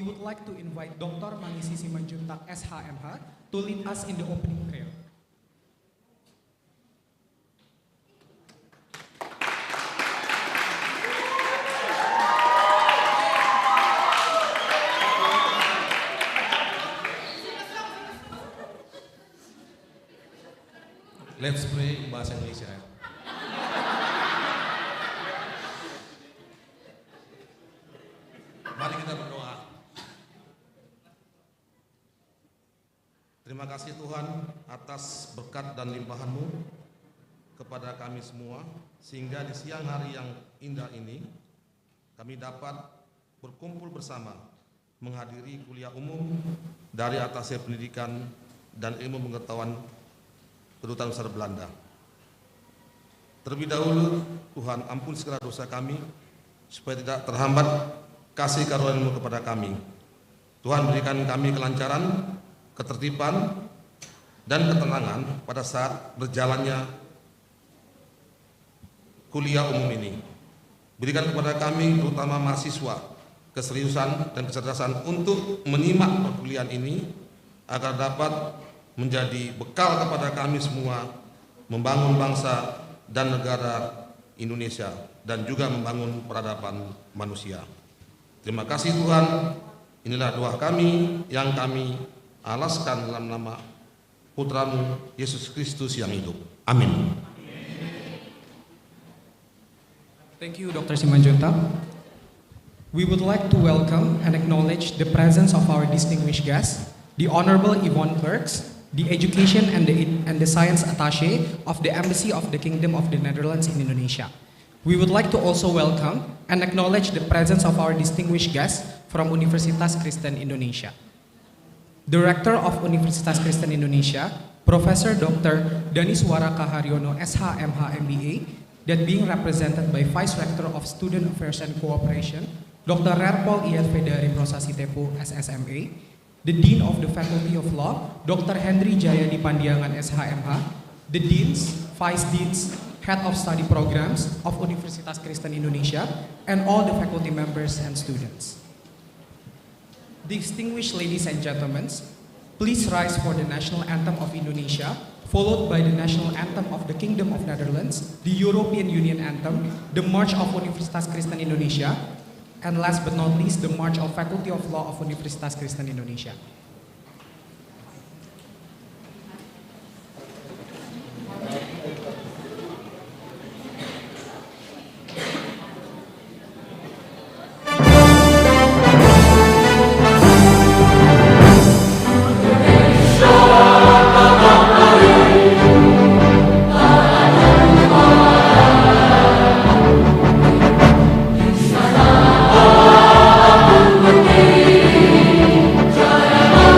We would like to invite Dr. Mangisi Simanjuntak SHMH to lead us in the opening prayer. Let's pray bahasa Indonesia. Mari kita berdoa. Terima kasih Tuhan atas berkat dan limpahan-Mu kepada kami semua, sehingga di siang hari yang indah ini kami dapat berkumpul bersama menghadiri kuliah umum dari Attache Pendidikan dan Ilmu Pengetahuan Kedutaan Besar Belanda. Terlebih dahulu, Tuhan ampun segala dosa kami, supaya tidak terhambat kasih karunia-Mu kepada kami. Tuhan berikan kami kelancaran, ketertiban, dan ketenangan pada saat berjalannya kuliah umum ini. Berikan kepada kami, terutama mahasiswa, keseriusan dan kecerdasan untuk menyimak perkuliahan ini, agar dapat menjadi bekal kepada kami semua membangun bangsa dan negara Indonesia dan juga membangun peradaban manusia. Terima kasih Tuhan. Inilah doa kami yang kami alaskan dalam nama Putra-Mu Yesus Kristus yang hidup. Amin. Thank you, Dr. Simanjuntak. We would like to welcome and acknowledge the presence of our distinguished guest, the Honorable Yvonna Klerks, the Education and the Science Attache of the Embassy of the Kingdom of the Netherlands in Indonesia. We would like to also welcome and acknowledge the presence of our distinguished guests from Universitas Kristen Indonesia. The Rector of Universitas Kristen Indonesia, Professor Dr. Daniswara Kaharyono SHMH MBA, that being represented by Vice Rector of Student Affairs and Cooperation, Dr. Rerpol Iyad Fedari Prosasitepu SSMA, the Dean of the Faculty of Law, Dr. Henry Jayadi Pandiangan SHMH, the Deans, Vice Deans, Head of Study Programs of Universitas Kristen Indonesia, and all the faculty members and students. Distinguished ladies and gentlemen, please rise for the National Anthem of Indonesia, followed by the National Anthem of the Kingdom of Netherlands, the European Union Anthem, the March of Universitas Kristen Indonesia, and last but not least, the March of Faculty of Law of Universitas Kristen Indonesia. Jaya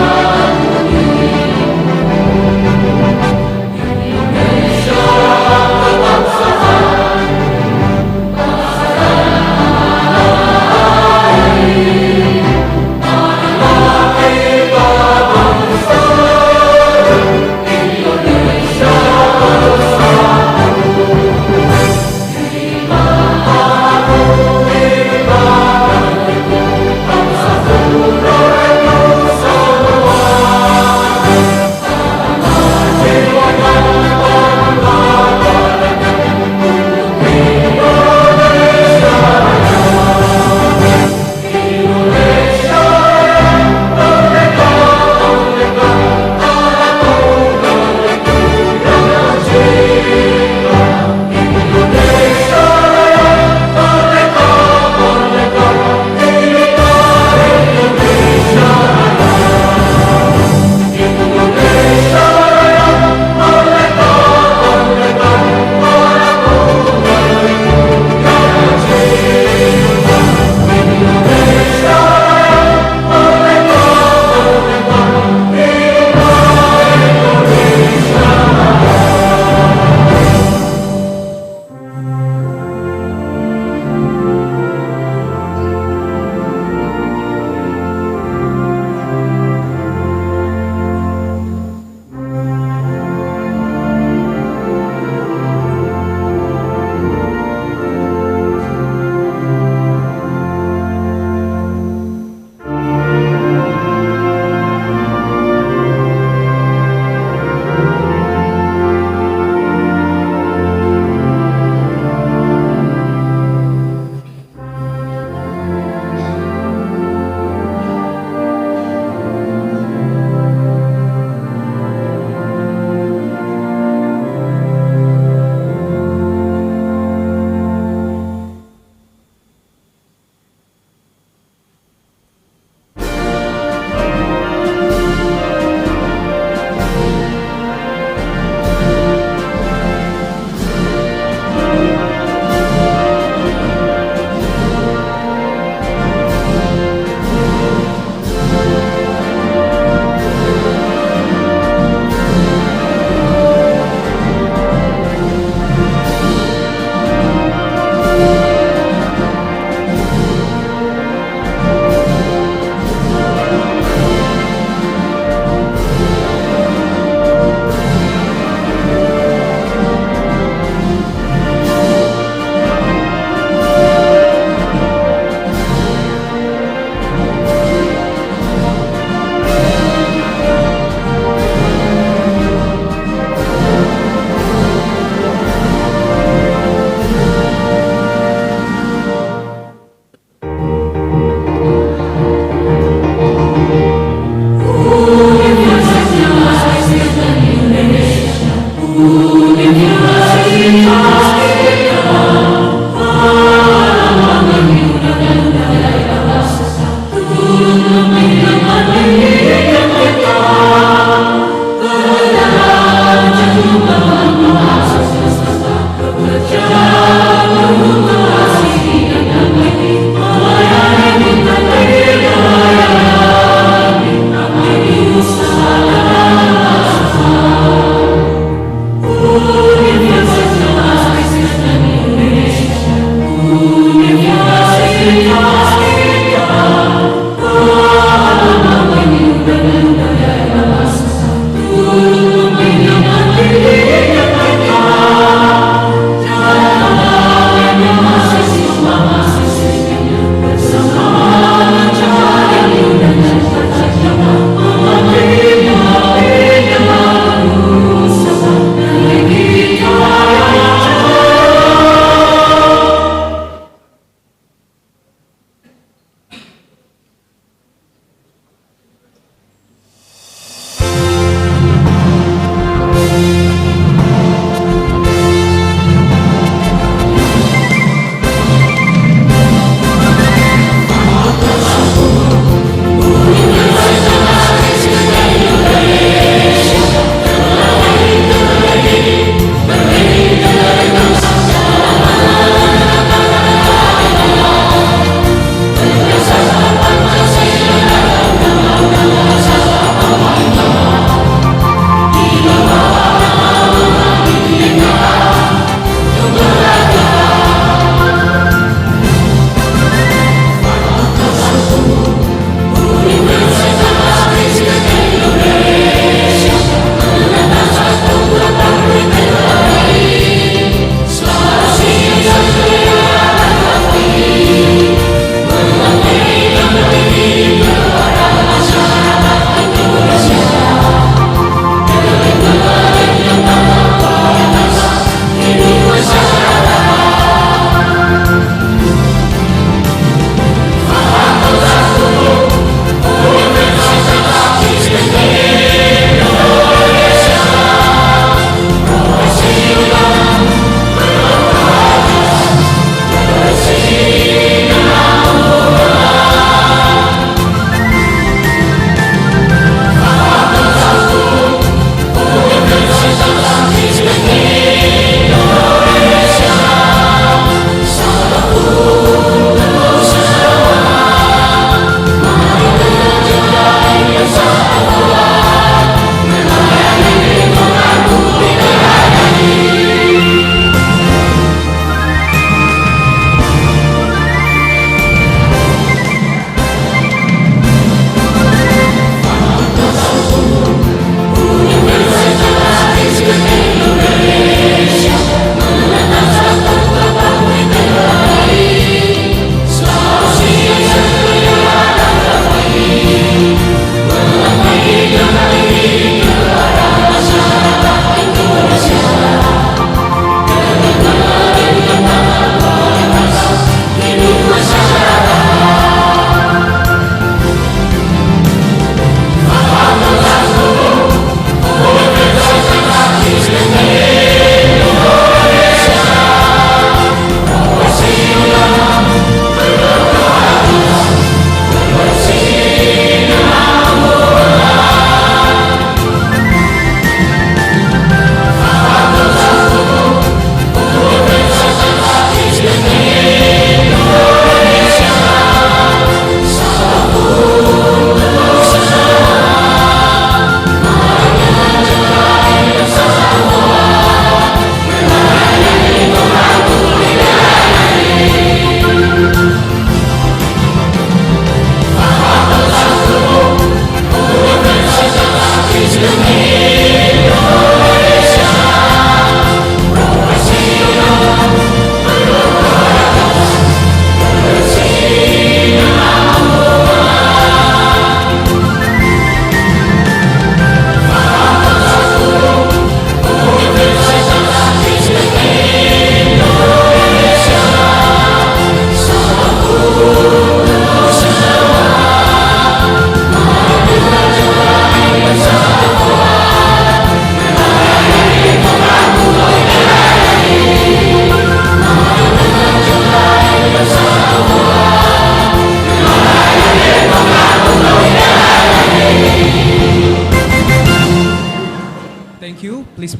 Universitas Kristen Indonesia.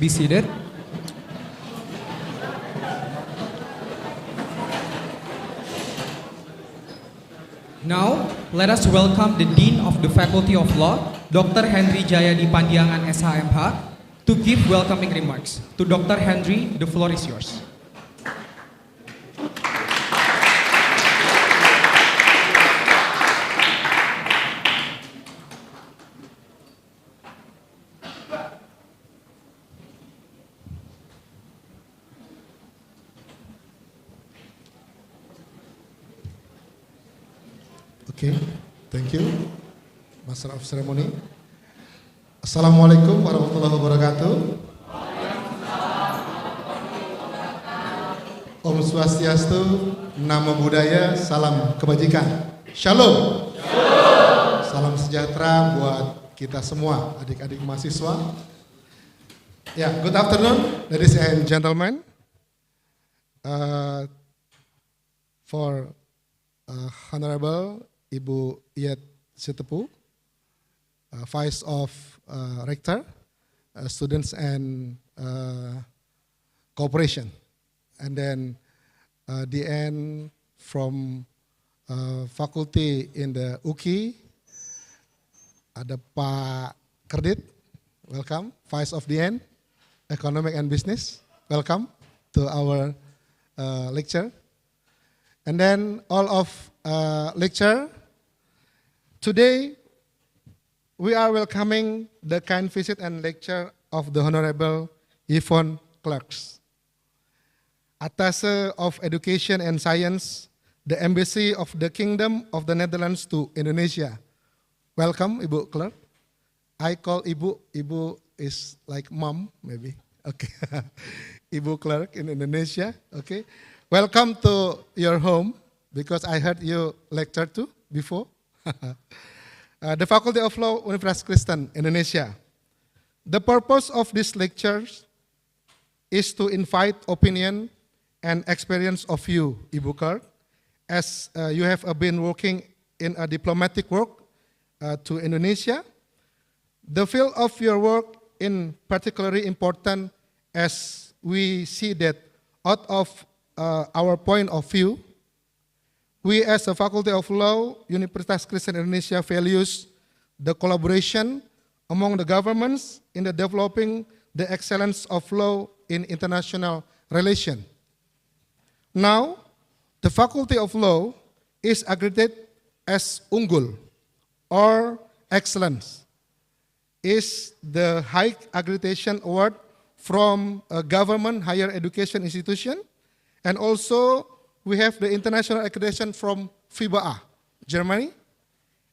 be seated. Now, let us welcome the Dean of the Faculty of Law, Dr. Henry Jayadi Pandiangan SHMH, to give welcoming remarks. To Dr. Henry, the floor is yours. Okay, thank you, Master of Ceremony. Assalamualaikum warahmatullahi wabarakatuh. Om Swastiastu, Namo Buddhaya, salam kebajikan. Shalom. Salam sejahtera buat kita semua, adik-adik mahasiswa. Good afternoon, ladies and gentlemen. For Honorable Ibu Iyet Sitepu, Vice of Rector, Students and Cooperation, and then DN from faculty in the UKI, ada Pak Kredit, welcome, Vice of DN, Economic and Business, welcome to our lecture, and then all of lecture. Today, we are welcoming the kind visit and lecture of the Honorable Yvonna Klerks, Attache of Education and Science, the Embassy of the Kingdom of the Netherlands to Indonesia. Welcome, Ibu Klerk. I call Ibu. Ibu is like mom, maybe. Okay. Ibu Klerk in Indonesia. Okay. Welcome to your home, because I heard you lecture too before. The Faculty of Law, Universitas Kristen Indonesia. The purpose of this lecture is to invite opinion and experience of you, Ibu Klerk, as you have been working in a diplomatic work to Indonesia. The field of your work is particularly important, as we see that out of our point of view, we as a Faculty of Law, Universitas Kristen Indonesia values the collaboration among the governments in the developing the excellence of law in international relations. Now, the Faculty of Law is accredited as Unggul, or Excellence, is the high accreditation award from a government higher education institution, and also we have the international accreditation from FIBA, Germany,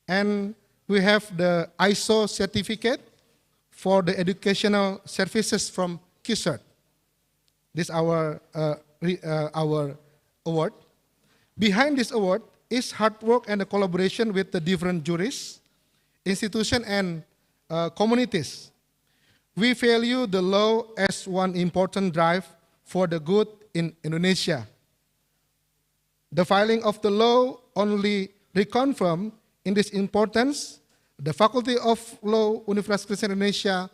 and we have the ISO certificate for the educational services from KISERT. This is our award. Behind this award is hard work and a collaboration with the different juries, institutions, and communities. We value the law as one important drive for the good in Indonesia. The filing of the law only reconfirmed in this importance. The Faculty of Law, Universitas Kristen Indonesia,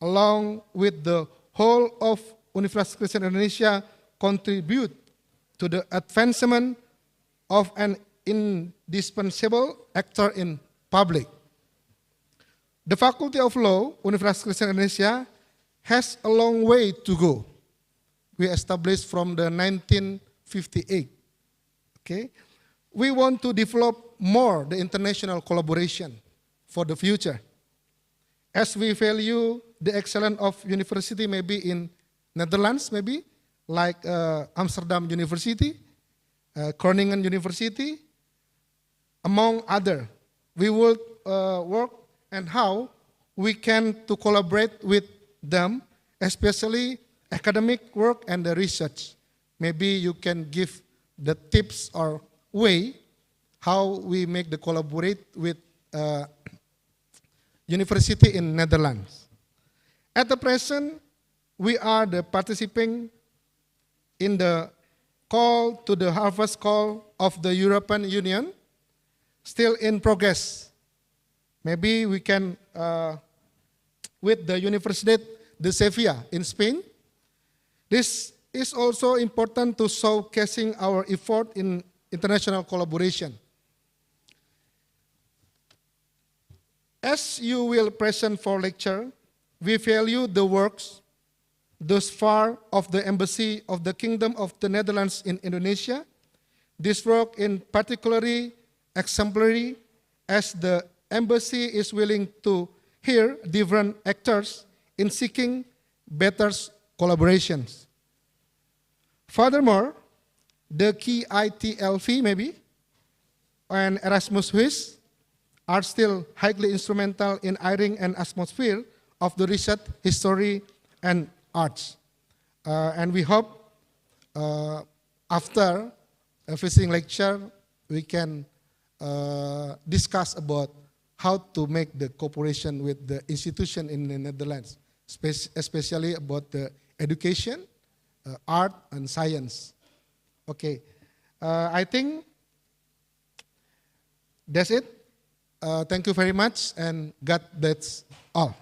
along with the whole of Universitas Kristen Indonesia, contribute to the advancement of an indispensable actor in public. The Faculty of Law, Universitas Kristen Indonesia, has a long way to go. We established from the 1958. Okay, we want to develop more the international collaboration for the future. As we value the excellence of university, maybe in Netherlands, maybe like Amsterdam University, Groningen University, among other, we will work and how we can to collaborate with them, especially academic work and the research. Maybe you can give the tips or way how we make the collaborate with university in Netherlands. At the present, we are the participating in the call to the harvest call of the European Union, still in progress. Maybe we can, with the university de Sevilla in Spain. This is also important to showcasing our effort in international collaboration. As you will present for lecture, we value the works thus far of the Embassy of the Kingdom of the Netherlands in Indonesia. This work in particularly exemplary as the embassy is willing to hear different actors in seeking better collaborations. Furthermore, the KITLV maybe and Erasmus Swiss are still highly instrumental in airing an atmosphere of the research, history, and arts. And we hope after a visiting lecture, we can discuss about how to make the cooperation with the institution in the Netherlands, especially about the education, art, and science. Okay, I think that's it. Thank you very much, and God bless all.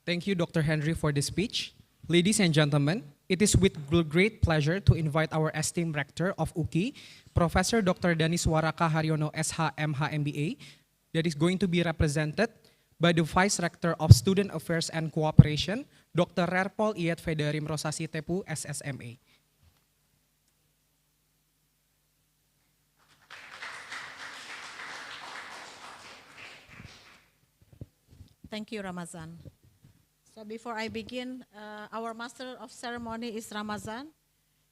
Thank you, Dr. Henry, for the speech. Ladies and gentlemen, it is with great pleasure to invite our esteemed rector of UKI, Professor Dr. Daniswara Haryono, SH, MH, MBA, that is going to be represented by the Vice Rector of Student Affairs and Cooperation, Dr. Rerpol Iyet Fedarim Rosasi Tepu, SSMA. Thank you, Ramazan. So before I begin, our Master of Ceremony is Ramazan.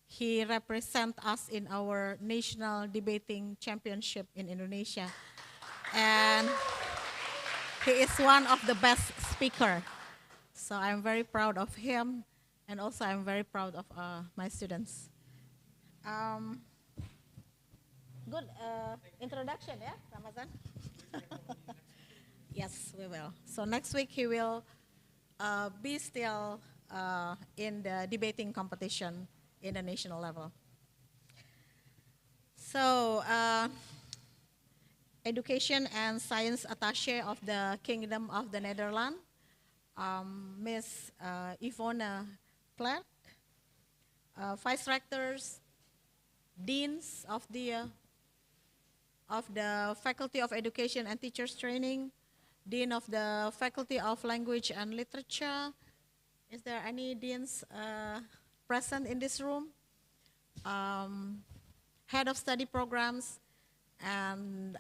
He represents us in our National Debating Championship in Indonesia. And he is one of the best speakers. So I'm very proud of him, and also I'm very proud of my students. Good introduction, yeah, Ramazan? Yes, we will. So next week he will be still in the debating competition in the national level. So, Education and Science Attache of the Kingdom of the Netherlands, Ms. Yvonna Klerks, Vice Rectors, Deans of the Faculty of Education and Teachers Training, Dean of the Faculty of Language and Literature. Is there any deans present in this room? Head of Study Programs, and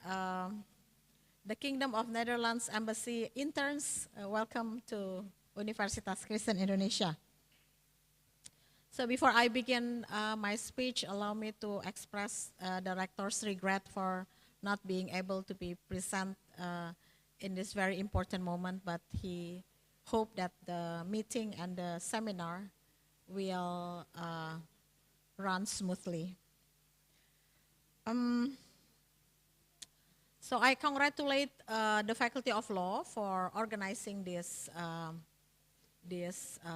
the Kingdom of Netherlands Embassy interns. Welcome to Universitas Kristen Indonesia. So before I begin my speech, allow me to express the rector's regret for not being able to be present in this very important moment, but he hoped that the meeting and the seminar will run smoothly. So I congratulate the Faculty of Law for organizing this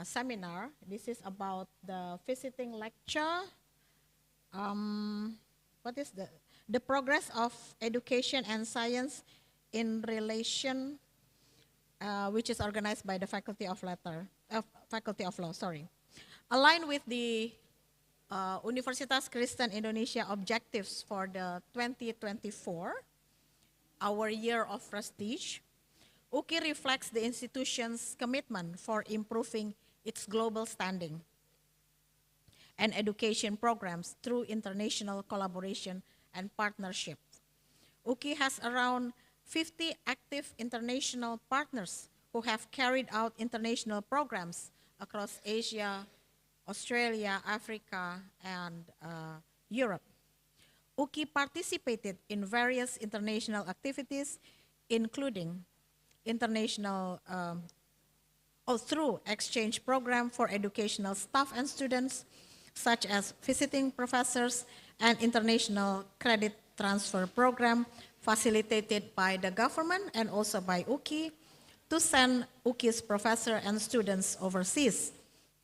seminar. This is about the visiting lecture. What is the progress of education and science in relation, which is organized by the Faculty of Law. Aligned with the Universitas Kristen Indonesia objectives for the 2024, our year of prestige, UKI reflects the institution's commitment for improving its global standing and education programs through international collaboration and partnership. UKI has around 50 active international partners who have carried out international programs across Asia, Australia, Africa, and Europe. UKI participated in various international activities, including through exchange program for educational staff and students, such as visiting professors and international credit transfer program facilitated by the government and also by UKI to send UKI's professors and students overseas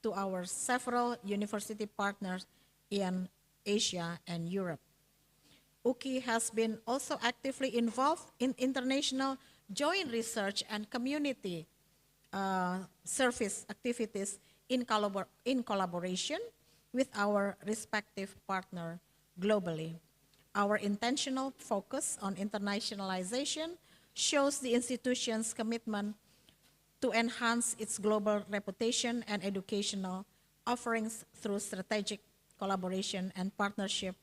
to our several university partners in Asia and Europe. UKI has been also actively involved in international joint research and community service activities in collaboration with our respective partner globally. Our intentional focus on internationalization shows the institution's commitment to enhance its global reputation and educational offerings through strategic collaboration and partnership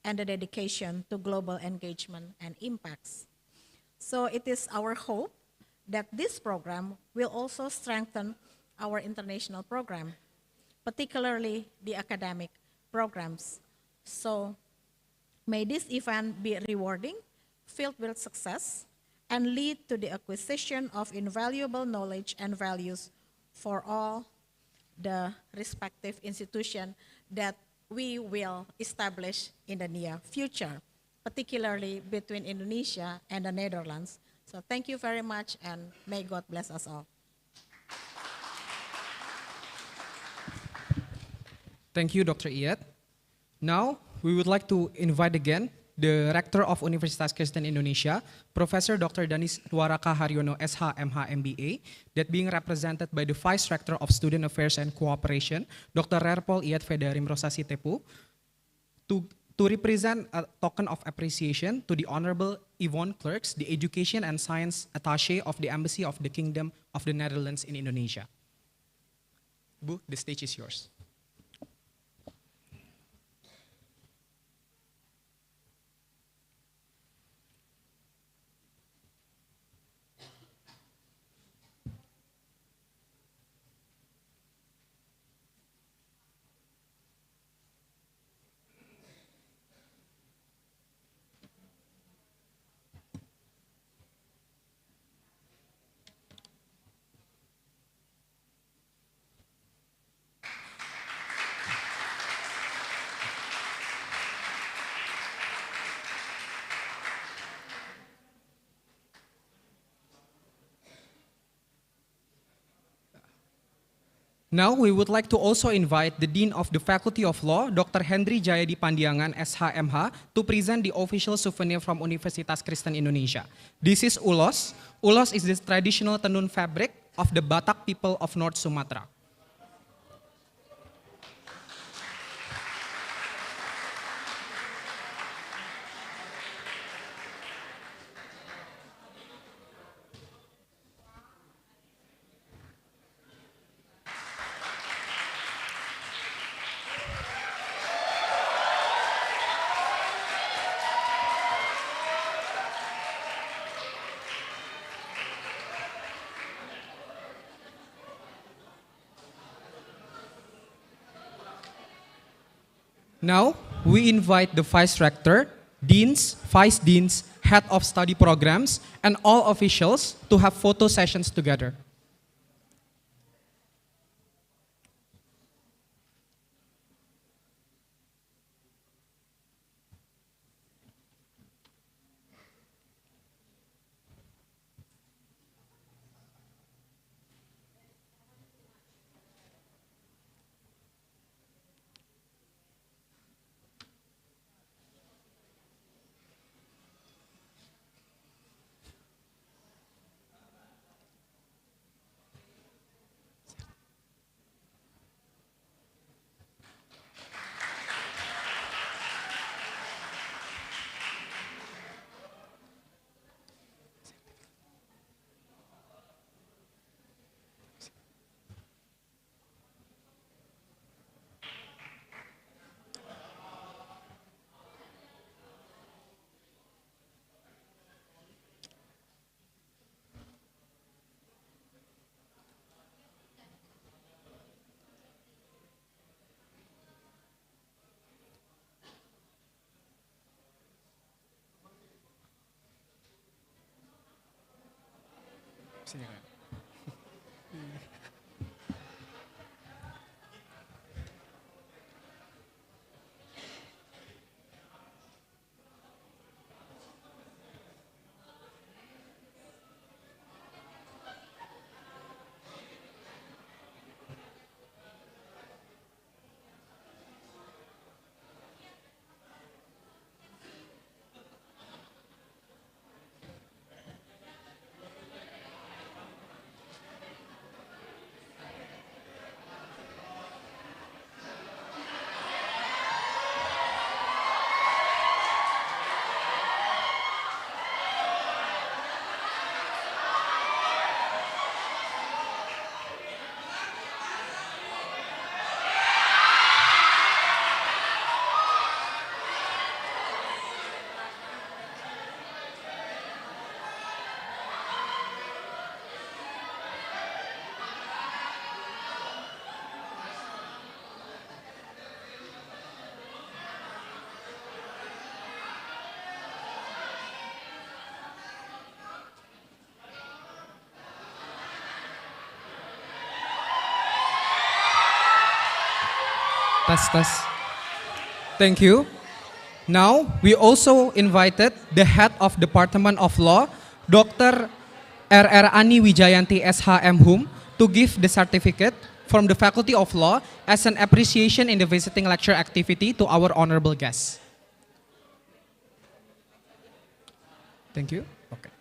and the dedication to global engagement and impacts. So it is our hope that this program will also strengthen our international program, particularly the academic programs. So may this event be rewarding, filled with success, and lead to the acquisition of invaluable knowledge and values for all the respective institutions that we will establish in the near future, particularly between Indonesia and the Netherlands. So thank you very much, and may God bless us all. Thank you, Dr. Iyad. Now, we would like to invite again the Rector of Universitas Kristen Indonesia, Professor Dr. Danis Dwaraka Haryono, SH, MH, MBA, that being represented by the Vice Rector of Student Affairs and Cooperation, Dr. Rerpol Iyad Fedarim Rosasi Tepu, to represent a token of appreciation to the Honorable Yvonna Klerks, the Education and Science Attache of the Embassy of the Kingdom of the Netherlands in Indonesia. Bu, the stage is yours. Now, we would like to also invite the Dean of the Faculty of Law, Dr. Hendry Jayadi Pandiangan, SHMH, to present the official souvenir from Universitas Kristen Indonesia. This is ulos. Ulos is the traditional tenun fabric of the Batak people of North Sumatra. Now, we invite the Vice Rector, Deans, Vice Deans, Head of Study Programs, and all officials to have photo sessions together. Test, test. Thank you. Now, we also invited the head of Department of Law, Dr. R.R. Ani Wijayanti SHM Hum, to give the certificate from the Faculty of Law as an appreciation in the visiting lecture activity to our honorable guests. Thank you. Okay.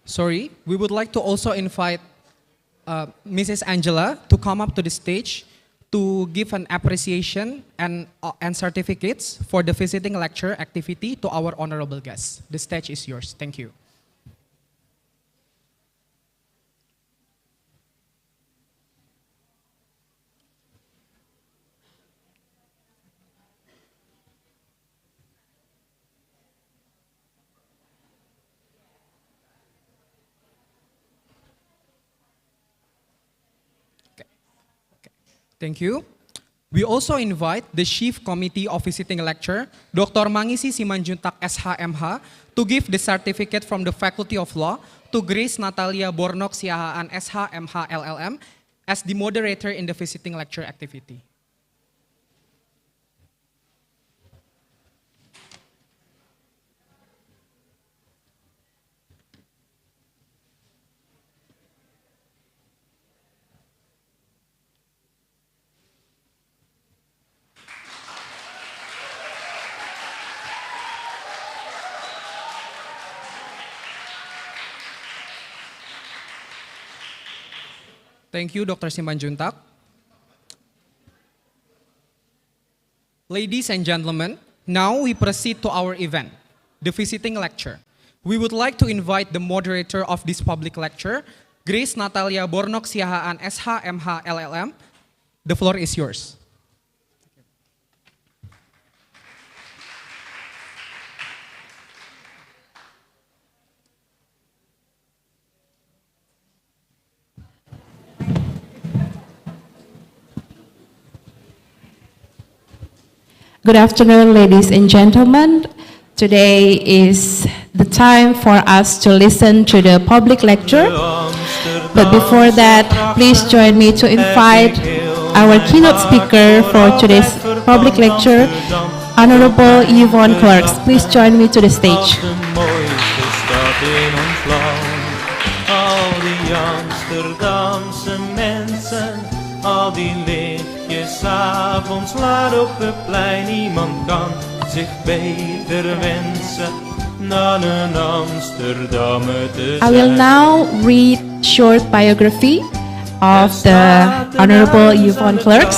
Sorry, we would like to also invite Mrs. Angela to come up to the stage to give an appreciation and certificates for the visiting lecture activity to our honorable guests. The stage is yours. Thank you. Thank you. We also invite the Chief Committee of Visiting Lecture, Dr. Mangisi Simanjuntak SHMH, to give the certificate from the Faculty of Law to Grace Natalia Bornok Siahaan SHMH LLM as the moderator in the visiting lecture activity. Thank you, Dr. Simanjuntak. Ladies and gentlemen, now we proceed to our event, the visiting lecture. We would like to invite the moderator of this public lecture, Grace Natalia Bornok Siahaan SHMH LLM. The floor is yours. Good afternoon, ladies and gentlemen. Today is the time for us to listen to the public lecture. But before that, please join me to invite our keynote speaker for today's public lecture, Honorable Yvonna Klerks. Please join me to the stage. Al die lichtjes 's avonds laat op het plein, niemand kan zich beter wensen dan een Amsterdammer te zijn. I will now read short biography of the Honorable Yvonna Klerks.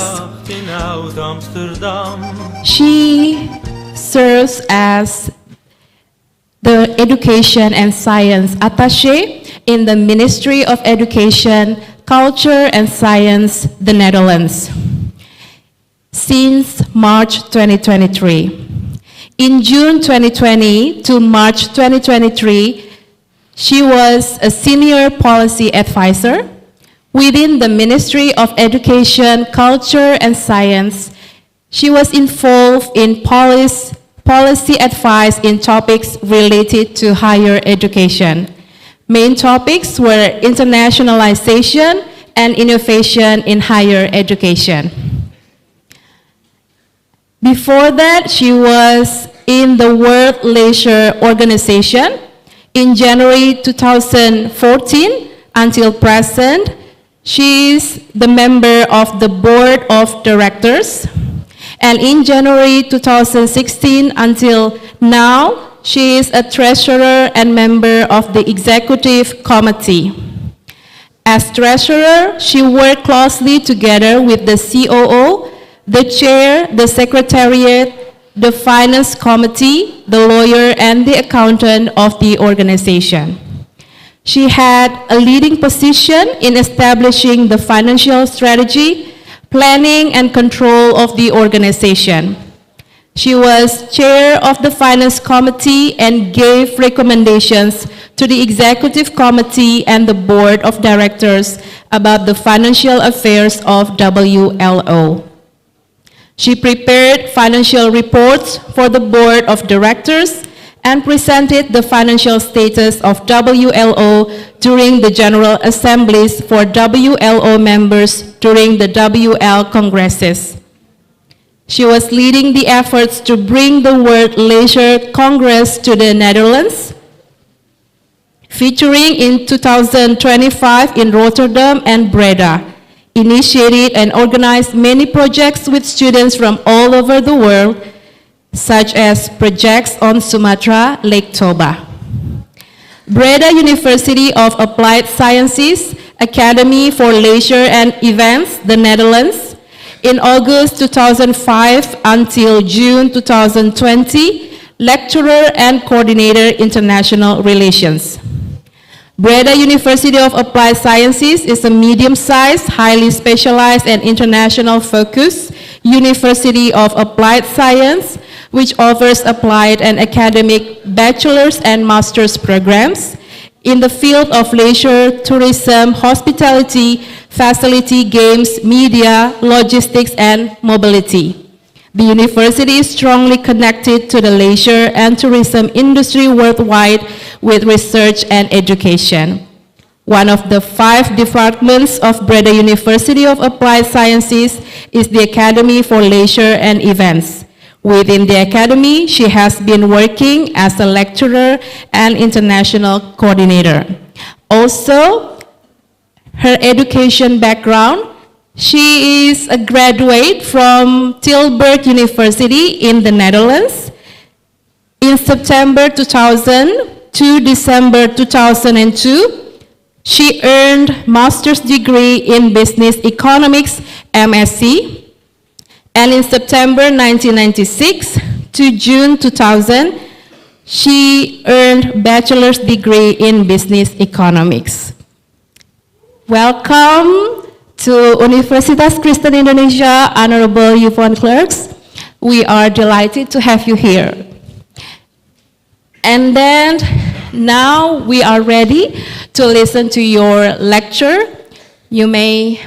She serves as the Education and Science Attache in the Ministry of Education, Culture and Science, the Netherlands, since March 2023. In June 2020 to March 2023, she was a senior policy advisor within the Ministry of Education, Culture and Science. She was involved in policy advice in topics related to higher education. Main topics were internationalization and innovation in higher education. Before that, she was in the World Leisure Organization in January 2014 until present. She is the member of the Board of Directors. And in January 2016 until now, she is a treasurer and member of the executive committee. As treasurer, she worked closely together with the COO, the chair, the secretariat, the finance committee, the lawyer, and the accountant of the organization. She had a leading position in establishing the financial strategy, planning, and control of the organization. She was chair of the finance committee and gave recommendations to the executive committee and the board of directors about the financial affairs of WLO. She prepared financial reports for the board of directors and presented the financial status of WLO during the General Assemblies for WLO members during the WL Congresses. She was leading the efforts to bring the World Leisure Congress to the Netherlands, featuring in 2025 in Rotterdam and Breda, initiated and organized many projects with students from all over the world, such as projects on Sumatra, Lake Toba. Breda University of Applied Sciences, Academy for Leisure and Events, the Netherlands, in August 2005 until June 2020, lecturer and coordinator international relations. Breda University of Applied Sciences is a medium-sized, highly specialized and international focused university of applied science, which offers applied and academic bachelor's and master's programs in the field of leisure, tourism, hospitality, facility, games, media, logistics, and mobility. The university is strongly connected to the leisure and tourism industry worldwide with research and education. One of the 5 departments of Breda University of Applied Sciences is the Academy for Leisure and Events. Within the academy, she has been working as a lecturer and international coordinator. Also, her education background: she is a graduate from Tilburg University in the Netherlands. In September 2000 to December 2002, she earned master's degree in business economics, MSc. And in September 1996 to June 2000, she earned bachelor's degree in business economics. Welcome to Universitas Kristen Indonesia, Honorable Yvonna Klerks. We are delighted to have you here. And then now we are ready to listen to your lecture. You may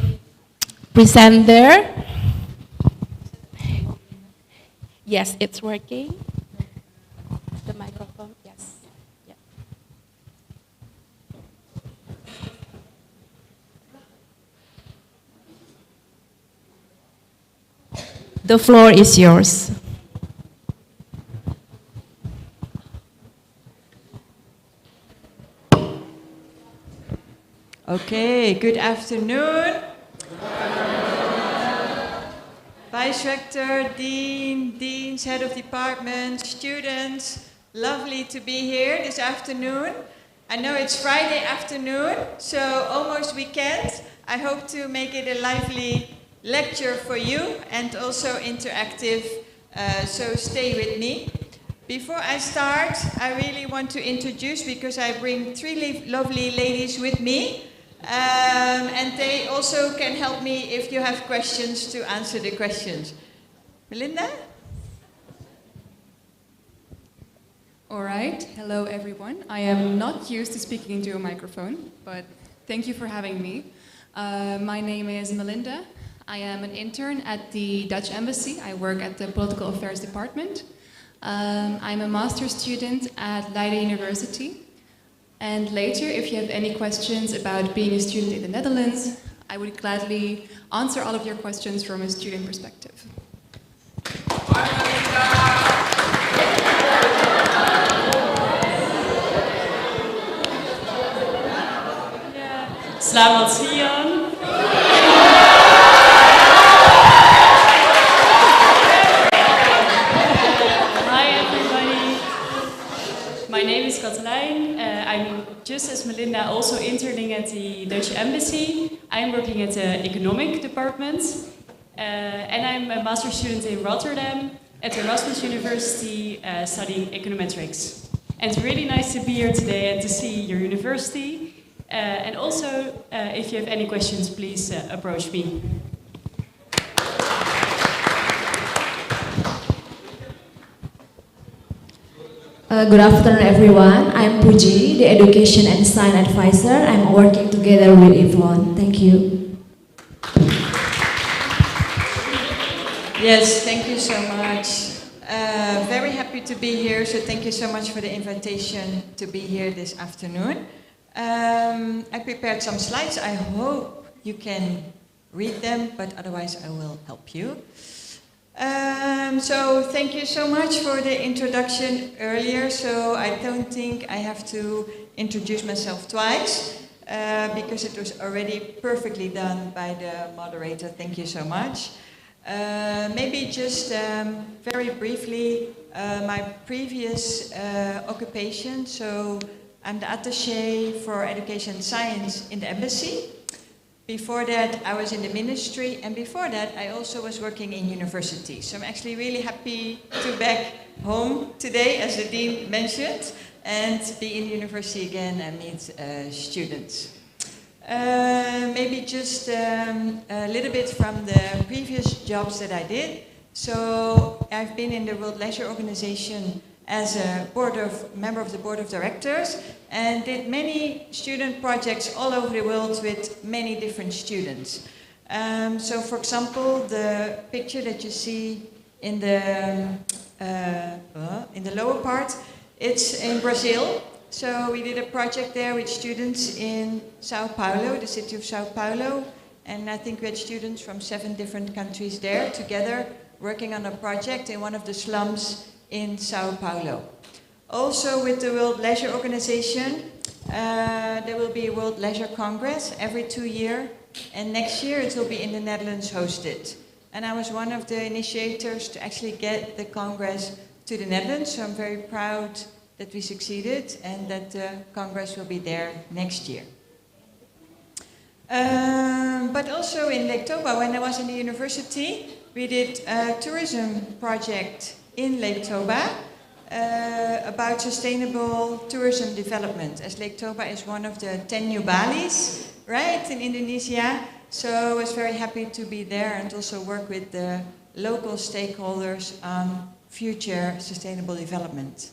present there. Yes, it's working. The microphone, yes. Yeah. The floor is yours. Okay, good afternoon. Vice Rector, Dean, Deans, Head of Department, students, lovely to be here this afternoon. I know it's Friday afternoon, so almost weekend. I hope to make it a lively lecture for you and also interactive, so stay with me. Before I start, I really want to introduce, because I bring 3 lovely ladies with me, and they also can help me if you have questions to answer the questions. Melinda? All right, hello everyone. I am not used to speaking into a microphone, but thank you for having me. My name is Melinda. I am an intern at the Dutch Embassy. I work at the Political Affairs Department. I'm a master's student at Leiden University. And later, if you have any questions about being a student in the Netherlands, I would gladly answer all of your questions from a student perspective. Selamat siang. My name is Katelijn. I'm just as Melinda also interning at the Dutch Embassy. I'm working at the economic department. And I'm a master's student in Rotterdam at Erasmus University studying econometrics. And it's really nice to be here today and to see your university. And also, if you have any questions, please approach me. Good afternoon, everyone. I'm Puji, the Education and Design Advisor. I'm working together with Yvonne. Thank you. Yes, thank you so much. Very happy to be here, so thank you so much for the invitation to be here this afternoon. I prepared some slides. I hope you can read them, but otherwise I will help you. So thank you so much for the introduction earlier, so I don't think I have to introduce myself twice, because it was already perfectly done by the moderator. Thank you so much. Maybe just very briefly, my previous occupation. So I'm the Attache for Education and Science in the embassy. Before that, I was in the ministry, and before that, I also was working in university. So I'm actually really happy to be back home today, as the dean mentioned, and be in university again and meet students. Maybe just a little bit from the previous jobs that I did. So I've been in the World Leisure Organization as a member of the board of directors, and did many student projects all over the world with many different students. So for example, the picture that you see in the lower part, it's in Brazil. So we did a project there with students in Sao Paulo, the city of Sao Paulo, and I think we had students from 7 different countries there together working on a project in one of the slums in Sao Paulo. Also with the World Leisure Organization, there will be a World Leisure Congress every 2 years, and next year it will be in the Netherlands hosted. And I was one of the initiators to actually get the Congress to the Netherlands, so I'm very proud that we succeeded and that the Congress will be there next year. But also in Lake Toba, when I was in the university, we did a tourism project in Lake Toba about sustainable tourism development, as Lake Toba is one of the 10 new Balis, right, in Indonesia. So I was very happy to be there and also work with the local stakeholders on future sustainable development.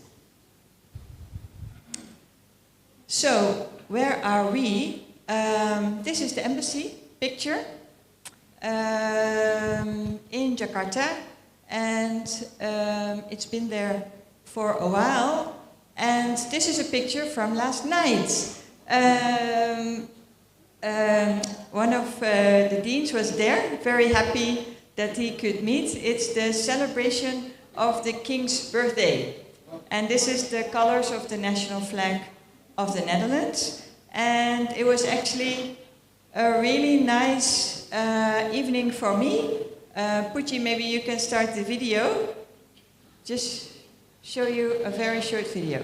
So, where are we? This is the embassy picture in Jakarta, and it's been there for a while. And this is a picture from last night. One of the deans was there, very happy that he could meet. It's the celebration of the king's birthday. And this is the colors of the national flag of the Netherlands. And it was actually a really nice evening for me. Pucci, maybe you can start the video. Just show you a very short video.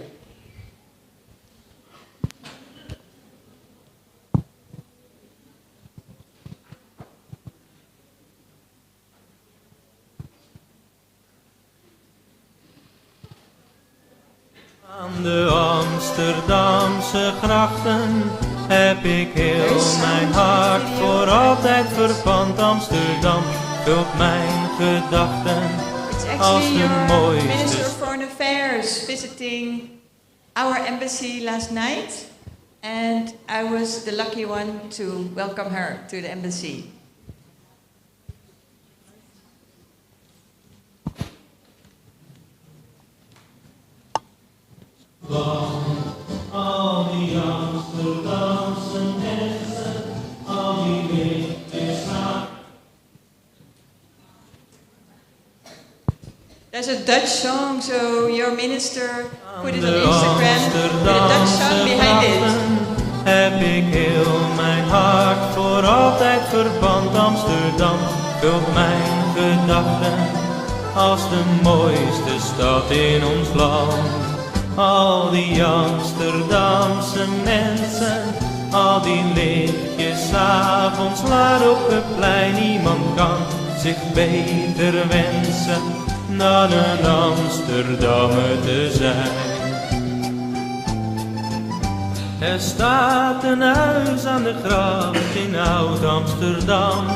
Aan de Amsterdamse grachten heb ik heel mijn hart voor altijd verpand. Amsterdam vult mijn gedachten als de mooiste. Minister of Foreign Affairs visiting our embassy last night, and I was the lucky one to welcome her to the embassy. Al die Amsterdamse mensen, al die lichtjes aan. There's a Dutch song, so your minister put it on Instagram with a Dutch song behind it. Heb ik heel mijn hart voor altijd verband. Amsterdam vult mijn gedachten als de mooiste stad in ons land. Al die Amsterdamse mensen, al die lichtjes 's avonds laat op het plein. Niemand kan zich beter wensen dan een Amsterdammer te zijn. Er staat een huis aan de gracht in Oud-Amsterdam,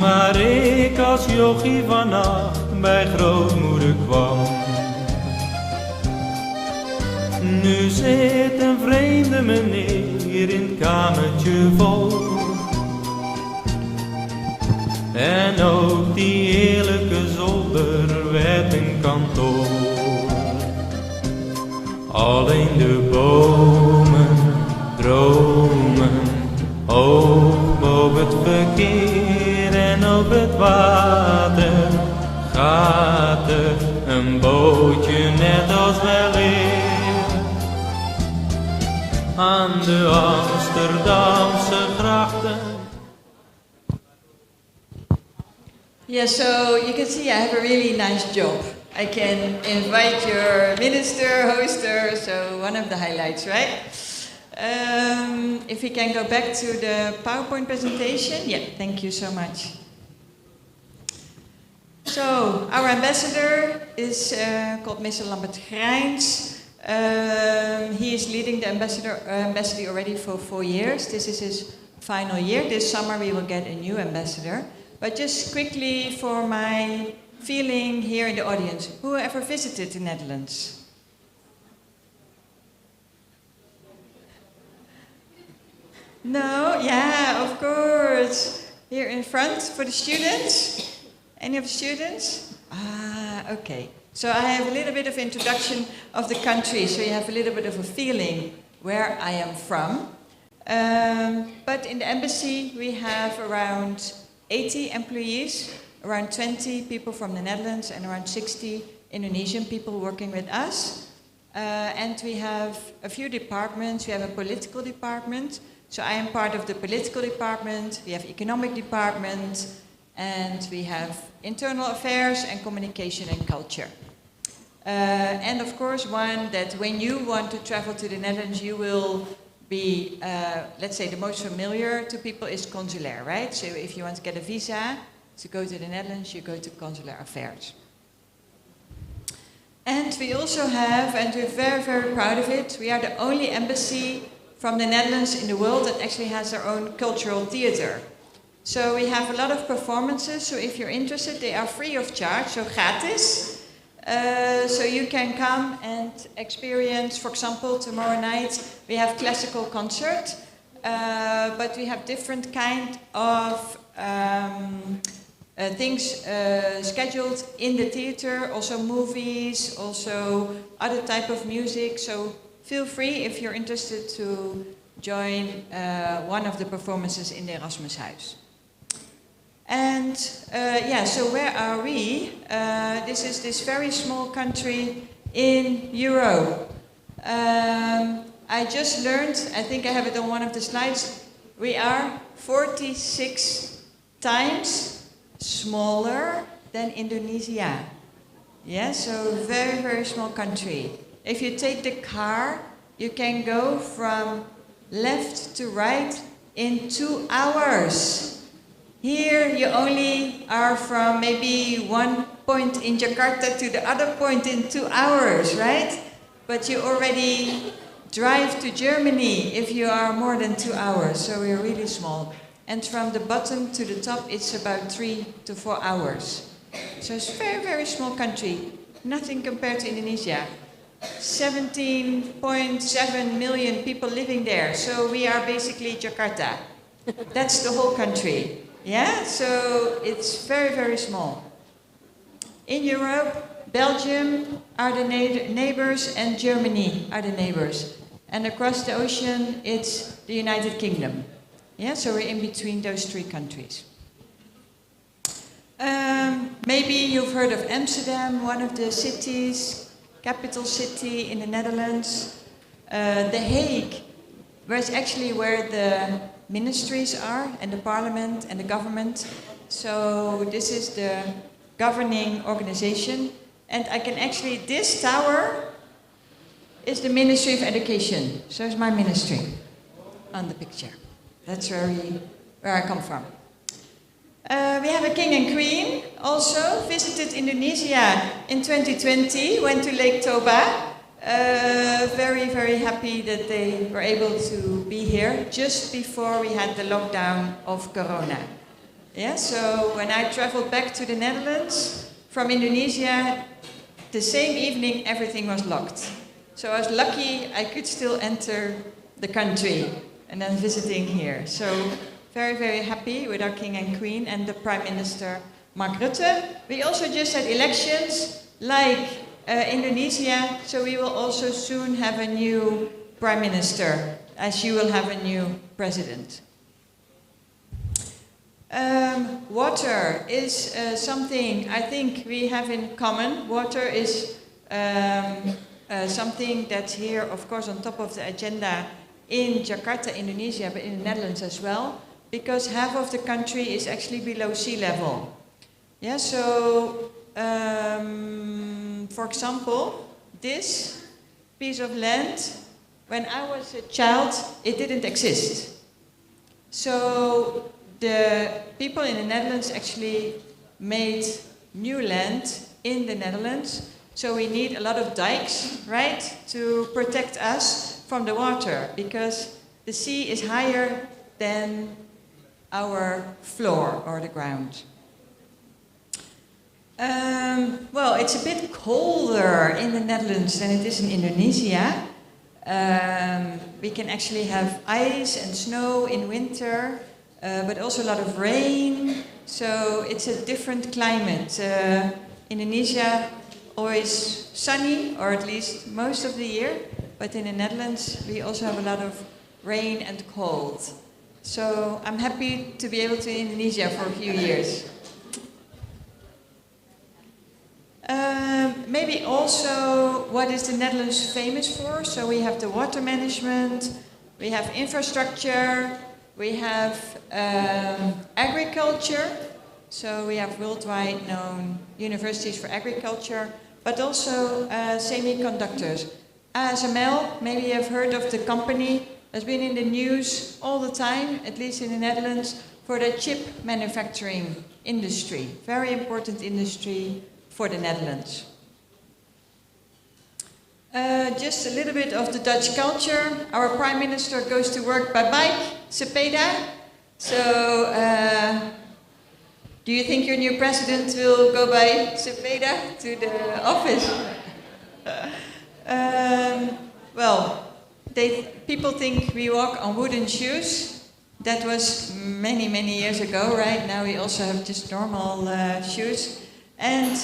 waar ik als jochie vannacht bij grootmoeder kwam. Nu zit een vreemde meneer in het kamertje vol, en ook die heerlijke kantoor. Alleen de bomen dromen hoog boven het verkeer en op het water gaat er een bootje net als weleer. Aan de Amsterdamse grachten. Yeah, so you can see I have a really nice job. I can invite your minister, hoster, so one of the highlights, right? If we can go back to the PowerPoint presentation. Yeah, thank you so much. So, our ambassador is called Mr. Lambert Grijns. He is leading the embassy already for 4 years. This is his final year. This summer we will get a new ambassador. But just quickly for my feeling here in the audience, who ever visited the Netherlands? No? Yeah, of course. Here in front for the students. Any of the students? Ah, okay. So I have a little bit of introduction of the country, so you have a little bit of a feeling where I am from. But in the embassy we have around 80 employees, around 20 people from the Netherlands and around 60 Indonesian people working with us. And we have a few departments. We have a political department. So I am part of the political department. We have economic department. And we have internal affairs and communication and culture. And of course, one that when you want to travel to the Netherlands, you will be, let's say, the most familiar to people is consulair, right? So if you want to get a visa to go to the Netherlands, you go to consular affairs. And we also have, and we're very, very proud of it, we are the only embassy from the Netherlands in the world that actually has their own cultural theater. So we have a lot of performances, so if you're interested, they are free of charge, so gratis. So you can come and experience, for example, tomorrow night we have classical concert, but we have different kind of things scheduled in the theater, also movies, also other type of music. So feel free if you're interested to join one of the performances in the Erasmus Huis. And yeah, so where are we? This is this very small country in Europe. I just learned, I think I have it on one of the slides, we are 46 times smaller than Indonesia. Yeah, so very, very small country. If you take the car, you can go from left to right in 2 hours. Here you only are from maybe one point in Jakarta to the other point in 2 hours, right? But you already drive to Germany if you are more than 2 hours, so we're really small. And from the bottom to the top it's about 3 to 4 hours. So it's a very, very small country, nothing compared to Indonesia. 17.7 million people living there, so we are basically Jakarta. That's the whole country. Yeah, so it's very, very small. In Europe, Belgium are the neighbors and Germany are the neighbors. And across the ocean, it's the United Kingdom. Yeah, so we're in between those 3 countries. Maybe you've heard of Amsterdam, one of the cities, capital city in the Netherlands. The Hague, where it's actually where the ministries are, and the parliament and the government. So this is the governing organization. And I can actually, this tower is the Ministry of Education. So it's my ministry on the picture. That's where I come from. We have a king and queen also, visited Indonesia in 2020, went to Lake Toba. Very, very happy that they were able to be here just before we had the lockdown of Corona. Yeah, so when I traveled back to the Netherlands from Indonesia, the same evening everything was locked. So I was lucky I could still enter the country and then visiting here. So very, very happy with our king and queen and the Prime Minister Mark Rutte. We also just had elections like Indonesia, so we will also soon have a new Prime Minister, as you will have a new President. Water is something I think we have in common. Water is something that's here, of course, on top of the agenda in Jakarta, Indonesia, but in the Netherlands as well, because half of the country is actually below sea level. Yeah, so, for example, this piece of land, when I was a child, it didn't exist. So, the people in the Netherlands actually made new land in the Netherlands. So we need a lot of dikes, right, to protect us from the water, because the sea is higher than our floor or the ground. Well, it's a bit colder in the Netherlands than it is in Indonesia. We can actually have ice and snow in winter, but also a lot of rain. So it's a different climate. Indonesia, always sunny, or at least most of the year. But in the Netherlands, we also have a lot of rain and cold. So I'm happy to be able to Indonesia for a few years. Maybe also what is the Netherlands famous for? So we have the water management, we have infrastructure, we have agriculture. So we have worldwide known universities for agriculture, but also semiconductors. ASML, maybe you have heard of the company, has been in the news all the time, at least in the Netherlands, for the chip manufacturing industry. Very important industry for the Netherlands. Just a little bit of the Dutch culture. Our Prime Minister goes to work by bike, sepeda. So, do you think your new president will go by sepeda to the office? Well, people think we walk on wooden shoes. That was many, many years ago, right? Now we also have just normal shoes. And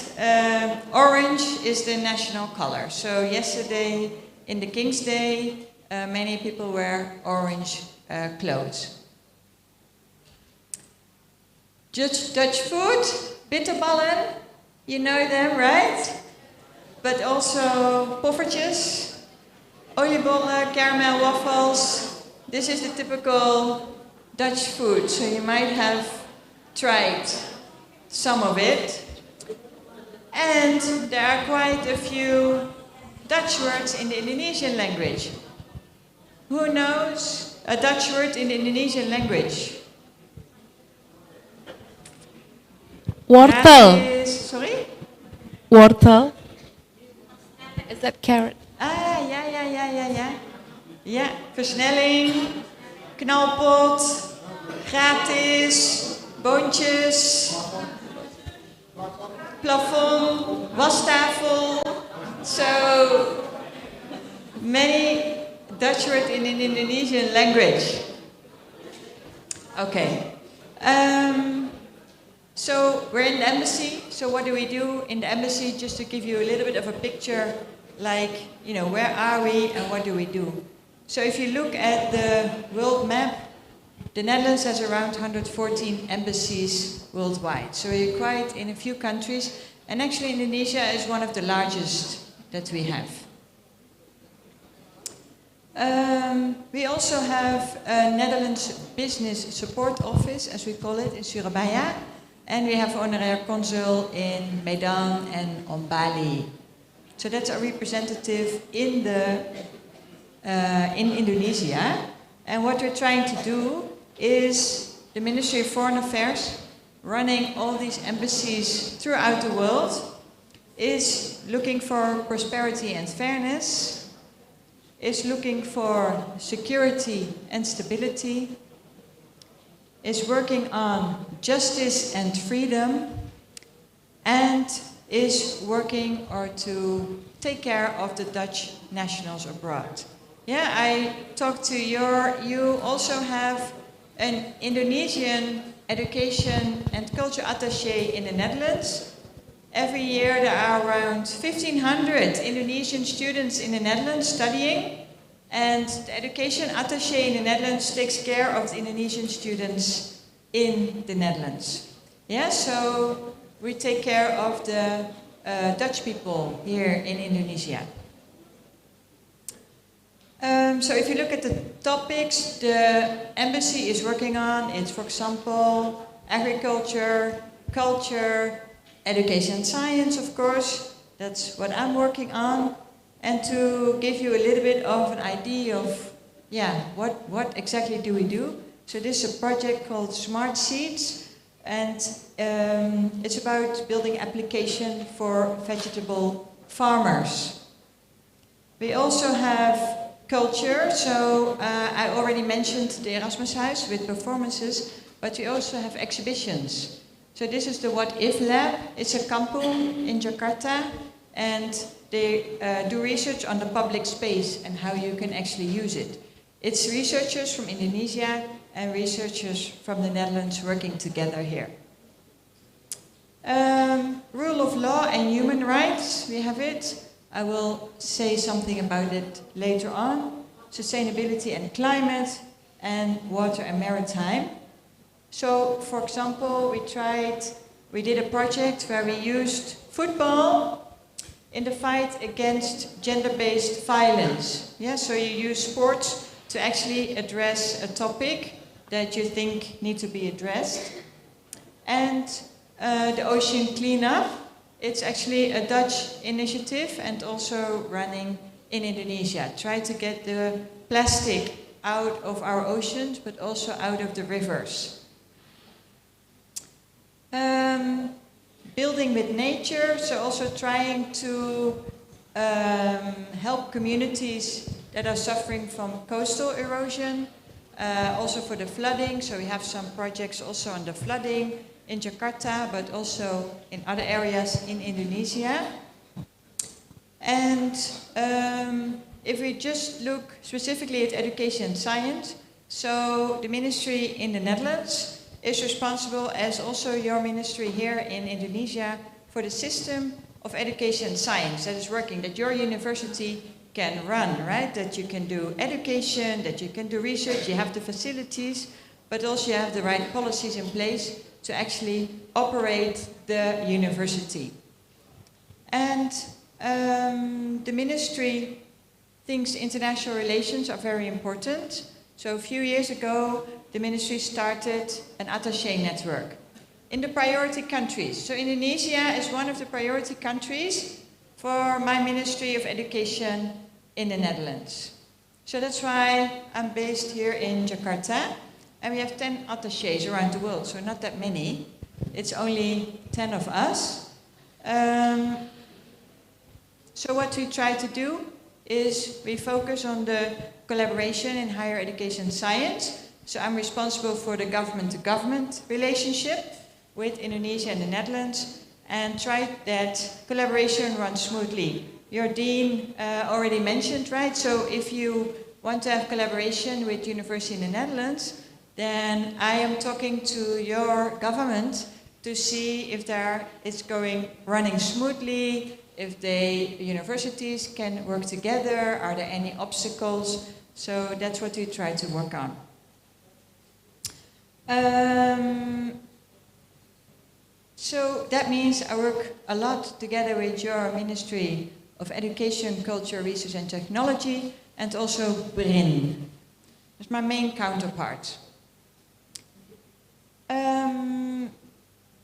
orange is the national color. So yesterday, in the King's Day, many people wear orange clothes. Dutch food, bitterballen, you know them, right? But also poffertjes, oliebollen, caramel waffles. This is the typical Dutch food, so you might have tried some of it. And there are quite a few Dutch words in the Indonesian language. Who knows a Dutch word in the Indonesian language? Wortel. Sorry? Wortel. Is that carrot? Ah, ja. Ja, versnelling, knalpot, gratis, boontjes, plafond, wastafel. So many Dutch words in an Indonesian language. Okay. So we're in the embassy. So what do we do in the embassy? Just to give you a little bit of a picture, like, you know, where are we and what do we do? So if you look at the world map, the Netherlands has around 114 embassies worldwide. So we're quite in a few countries. And actually Indonesia is one of the largest that we have. We also have a Netherlands Business Support Office, as we call it, in Surabaya. And we have honorary consul in Medan and on Bali. So that's our representative in Indonesia. And what we're trying to do is the Ministry of Foreign Affairs, running all these embassies throughout the world, is looking for prosperity and fairness, is looking for security and stability, is working on justice and freedom, and is working to take care of the Dutch nationals abroad. Yeah, I talked to you also have an Indonesian education and culture attaché in the Netherlands. Every year there are around 1,500 Indonesian students in the Netherlands studying, and the education attaché in the Netherlands takes care of the Indonesian students in the Netherlands. Yeah, so we take care of the Dutch people here in Indonesia. So if you look at the topics the embassy is working on, it's, for example, agriculture, culture, education and science, of course. That's what I'm working on. And to give you a little bit of an idea of, yeah, what exactly do we do? So this is a project called Smart Seeds, and it's about building application for vegetable farmers. We also have culture, so I already mentioned the Erasmus House with performances, but we also have exhibitions. So this is the What If Lab. It's a kampung in Jakarta, and they do research on the public space and how you can actually use it. It's researchers from Indonesia and researchers from the Netherlands working together here. Rule of law and human rights, we have it. I will say something about it later on. Sustainability and climate, and water and maritime. So, for example, we did a project where we used football in the fight against gender-based violence. Yeah, so you use sports to actually address a topic that you think need to be addressed. And the ocean cleanup, it's actually a Dutch initiative and also running in Indonesia. Try to get the plastic out of our oceans, but also out of the rivers. Building with nature, so also trying to help communities that are suffering from coastal erosion, also for the flooding, so we have some projects also on the flooding in Jakarta, but also in other areas in Indonesia. And if we just look specifically at education and science, so the ministry in the Netherlands is responsible, as also your ministry here in Indonesia, for the system of education and science that is working, that your university can run, right? That you can do education, that you can do research, you have the facilities, but also you have the right policies in place to actually operate the university. And the ministry thinks international relations are very important. So a few years ago, the ministry started an Attache network in the priority countries. So Indonesia is one of the priority countries for my Ministry of Education in the Netherlands. So that's why I'm based here in Jakarta. And we have 10 attaches around the world, so not that many. It's only 10 of us. So what we try to do is we focus on the collaboration in higher education science. So I'm responsible for the government-to-government relationship with Indonesia and the Netherlands, and try that collaboration runs smoothly. Your dean already mentioned, right? So if you want to have collaboration with university in the Netherlands, then I am talking to your government to see if it's running smoothly, if the universities can work together, are there any obstacles? So that's what we try to work on. So that means I work a lot together with your Ministry of Education, Culture, Research and Technology, and also BRIN. That's my main counterpart.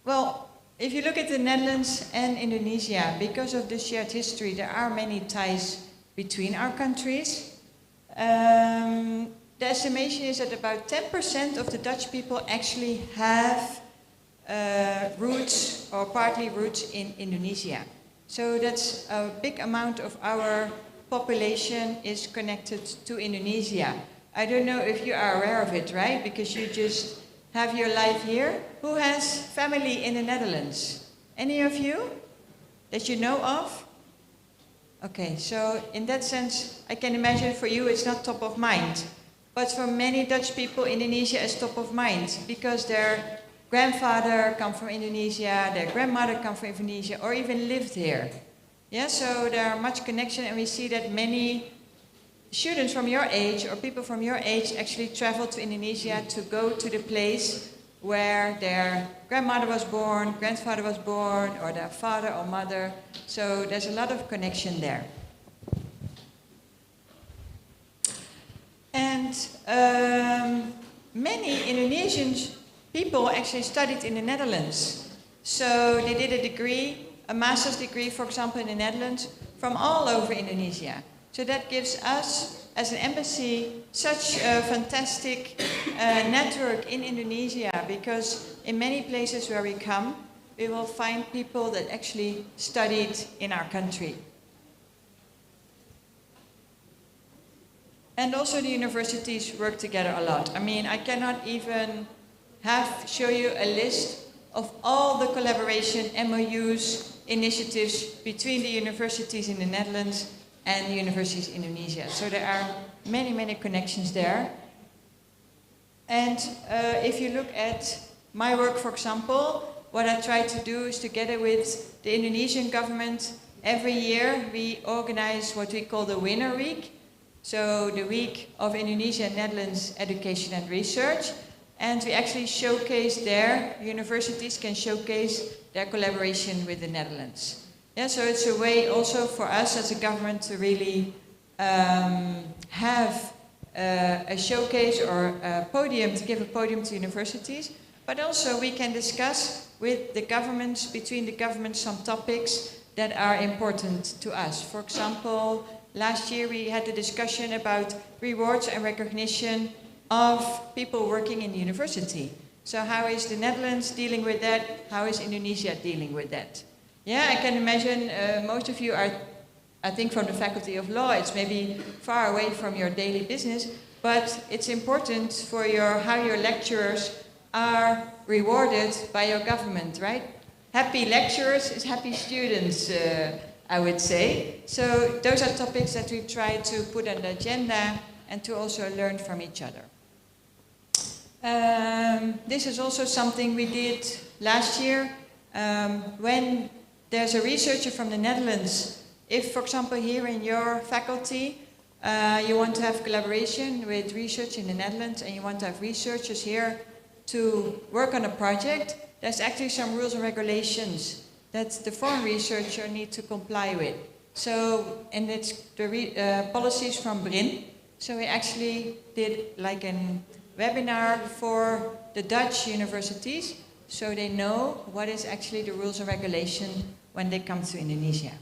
Well, if you look at the Netherlands and Indonesia, because of the shared history, there are many ties between our countries. The estimation is that about 10% of the Dutch people actually have roots or partly roots in Indonesia. So that's a big amount of our population is connected to Indonesia. I don't know if you are aware of it, right? Because you just have your life here. Who has family in the Netherlands? Any of you that you know of? Okay, so in that sense, I can imagine for you it's not top of mind. But for many Dutch people, Indonesia is top of mind because their grandfather come from Indonesia, their grandmother come from Indonesia, or even lived here. Yeah, so there are much connection, and we see that many students from your age or people from your age actually travel to Indonesia to go to the place where their grandmother was born, grandfather was born, or their father or mother. So there's a lot of connection there. And many Indonesian people actually studied in the Netherlands. So they did a degree, a master's degree, for example, in the Netherlands, from all over Indonesia. So that gives us, as an embassy, such a fantastic network in Indonesia, because in many places where we come, we will find people that actually studied in our country. And also the universities work together a lot. I mean, I cannot even show you a list of all the collaboration, MOUs, initiatives between the universities in the Netherlands and the universities in Indonesia. So there are many, many connections there. And if you look at my work, for example, what I try to do is, together with the Indonesian government, every year we organize what we call the Winner Week. So the week of Indonesia and Netherlands education and research. And we actually showcase universities can showcase their collaboration with the Netherlands. Yeah, so it's a way also for us as a government to really have a showcase or a podium, to give a podium to universities. But also we can discuss with the governments, between the governments, some topics that are important to us. For example, last year we had a discussion about rewards and recognition of people working in the university. So how is the Netherlands dealing with that? How is Indonesia dealing with that? Yeah, I can imagine most of you are, I think, from the Faculty of Law. It's maybe far away from your daily business, but it's important for how your lecturers are rewarded by your government, right? Happy lecturers is happy students, I would say. So those are topics that we try to put on the agenda and to also learn from each other. This is also something we did last year when there's a researcher from the Netherlands. If, for example, here in your faculty, you want to have collaboration with research in the Netherlands and you want to have researchers here to work on a project, there's actually some rules and regulations that the foreign researcher needs to comply with. So, and it's the policies from BRIN. So we actually did like a webinar for the Dutch universities, so they know what is actually the rules and regulation when they come to Indonesia.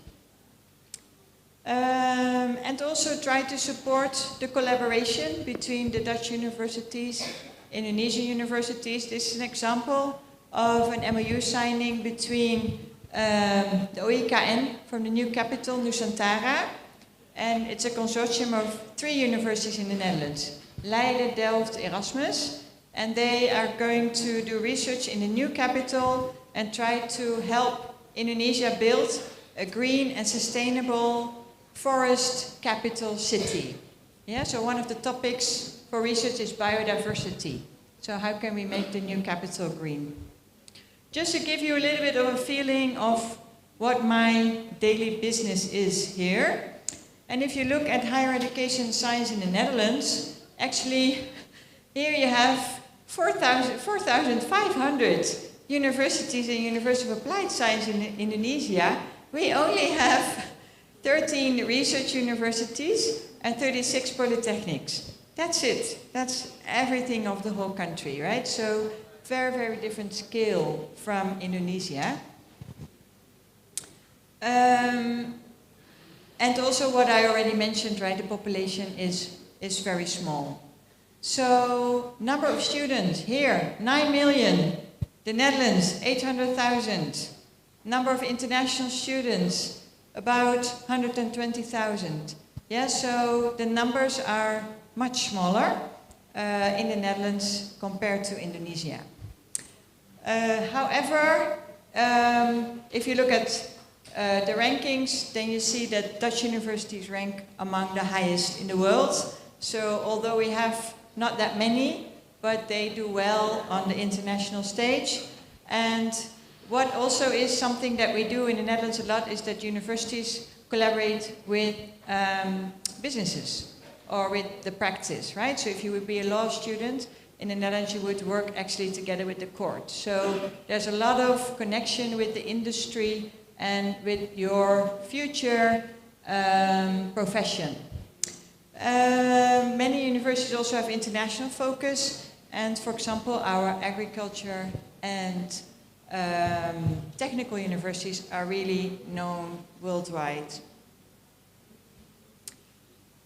And also try to support the collaboration between the Dutch universities, Indonesian universities. This is an example of an MOU signing between the OIKN from the new capital, Nusantara, and it's a consortium of 3 universities in the Netherlands, Leiden, Delft, Erasmus, and they are going to do research in the new capital and try to help Indonesia build a green and sustainable forest capital city. Yeah, so one of the topics for research is biodiversity. So how can we make the new capital green? Just to give you a little bit of a feeling of what my daily business is here. And if you look at higher education science in the Netherlands, actually here you have 4,500 universities and University of Applied Science in Indonesia. We only have 13 research universities and 36 polytechnics. That's it. That's everything of the whole country, right? So very, very different scale from Indonesia. And also what I already mentioned, right? The population is very small. So number of students here, 9 million. The Netherlands, 800,000. Number of international students, about 120,000. Yeah, so the numbers are much smaller in the Netherlands compared to Indonesia. However, if you look at the rankings, then you see that Dutch universities rank among the highest in the world. So although we have not that many, but they do well on the international stage. And what also is something that we do in the Netherlands a lot is that universities collaborate with businesses or with the practice, right? So if you would be a law student in the Netherlands, you would work actually together with the court. So there's a lot of connection with the industry and with your future profession. Many universities also have international focus, and for example, our agriculture and technical universities are really known worldwide.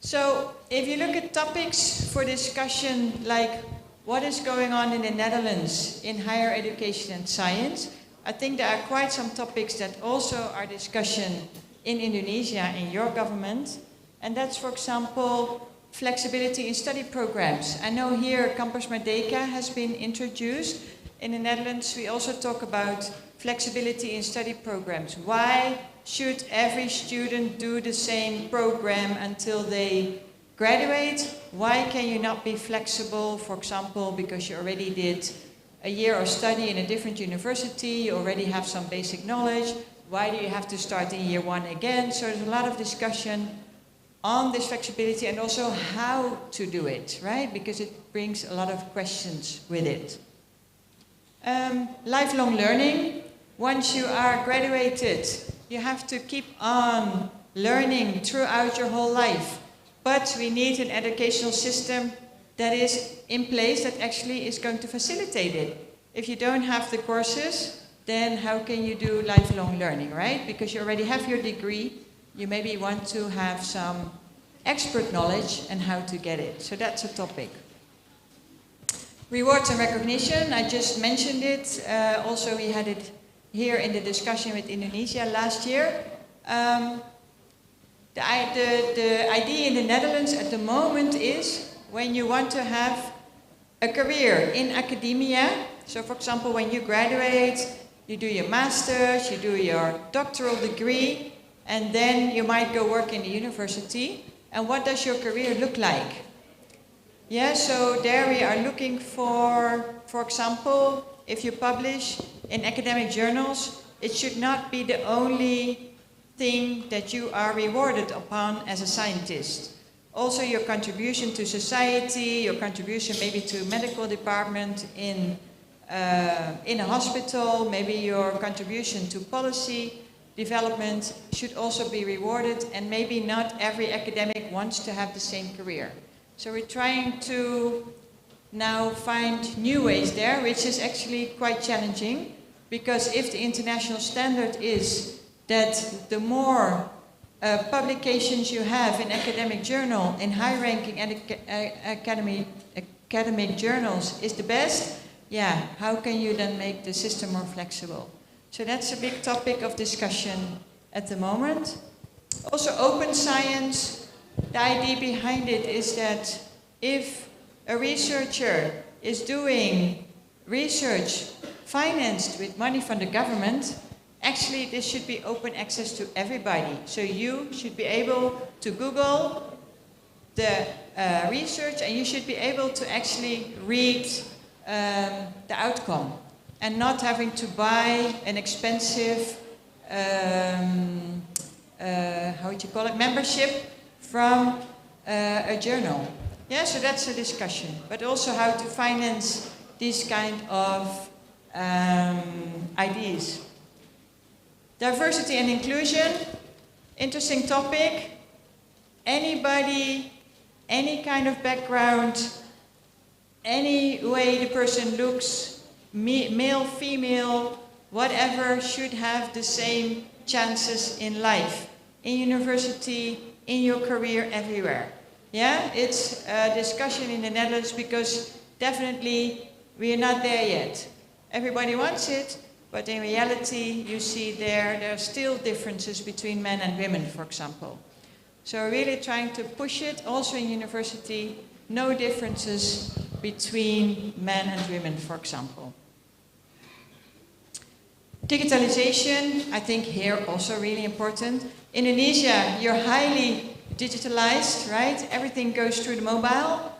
So if you look at topics for discussion like what is going on in the Netherlands in higher education and science, I think there are quite some topics that also are discussion in Indonesia, in your government. And that's, for example, flexibility in study programs. I know here Campus Merdeka has been introduced. In the Netherlands, we also talk about flexibility in study programs. Why should every student do the same program until they graduate? Why can you not be flexible, for example, because you already did a year of study in a different university, you already have some basic knowledge, why do you have to start in year one again? So there's a lot of discussion on this flexibility and also how to do it, right? Because it brings a lot of questions with it. Lifelong learning. Once you are graduated, you have to keep on learning throughout your whole life. But we need an educational system that is in place that actually is going to facilitate it. If you don't have the courses, then how can you do lifelong learning, right? Because you already have your degree, you maybe want to have some expert knowledge and how to get it. So that's a topic. Rewards and recognition, I just mentioned it. Also we had it here in the discussion with Indonesia last year. The idea in the Netherlands at the moment is when you want to have a career in academia, so for example when you graduate, you do your master's, you do your doctoral degree, and then you might go work in the university. And what does your career look like? Yeah, so there we are looking for example, if you publish in academic journals, it should not be the only thing that you are rewarded upon as a scientist. Also your contribution to society, your contribution maybe to medical department in a hospital, maybe your contribution to policy development should also be rewarded, and maybe not every academic wants to have the same career. So we're trying to now find new ways there, which is actually quite challenging, because if the international standard is that the more publications you have in academic journal, in high-ranking academic journals is the best, yeah, how can you then make the system more flexible? So that's a big topic of discussion at the moment. Also open science, the idea behind it is that if a researcher is doing research financed with money from the government, actually this should be open access to everybody. So you should be able to Google the research and you should be able to actually read the outcome and not having to buy an expensive, how would you call it, membership from a journal. Yeah, so that's a discussion. But also how to finance these kind of ideas. Diversity and inclusion, interesting topic. Anybody, any kind of background, any way the person looks, male, female, whatever, should have the same chances in life, in university, in your career, everywhere. Yeah, it's a discussion in the Netherlands because definitely we are not there yet. Everybody wants it, but in reality you see there are still differences between men and women, for example. So really trying to push it also in university, no differences between men and women, for example. Digitalization, I think here also really important. Indonesia, you're highly digitalized, right? Everything goes through the mobile.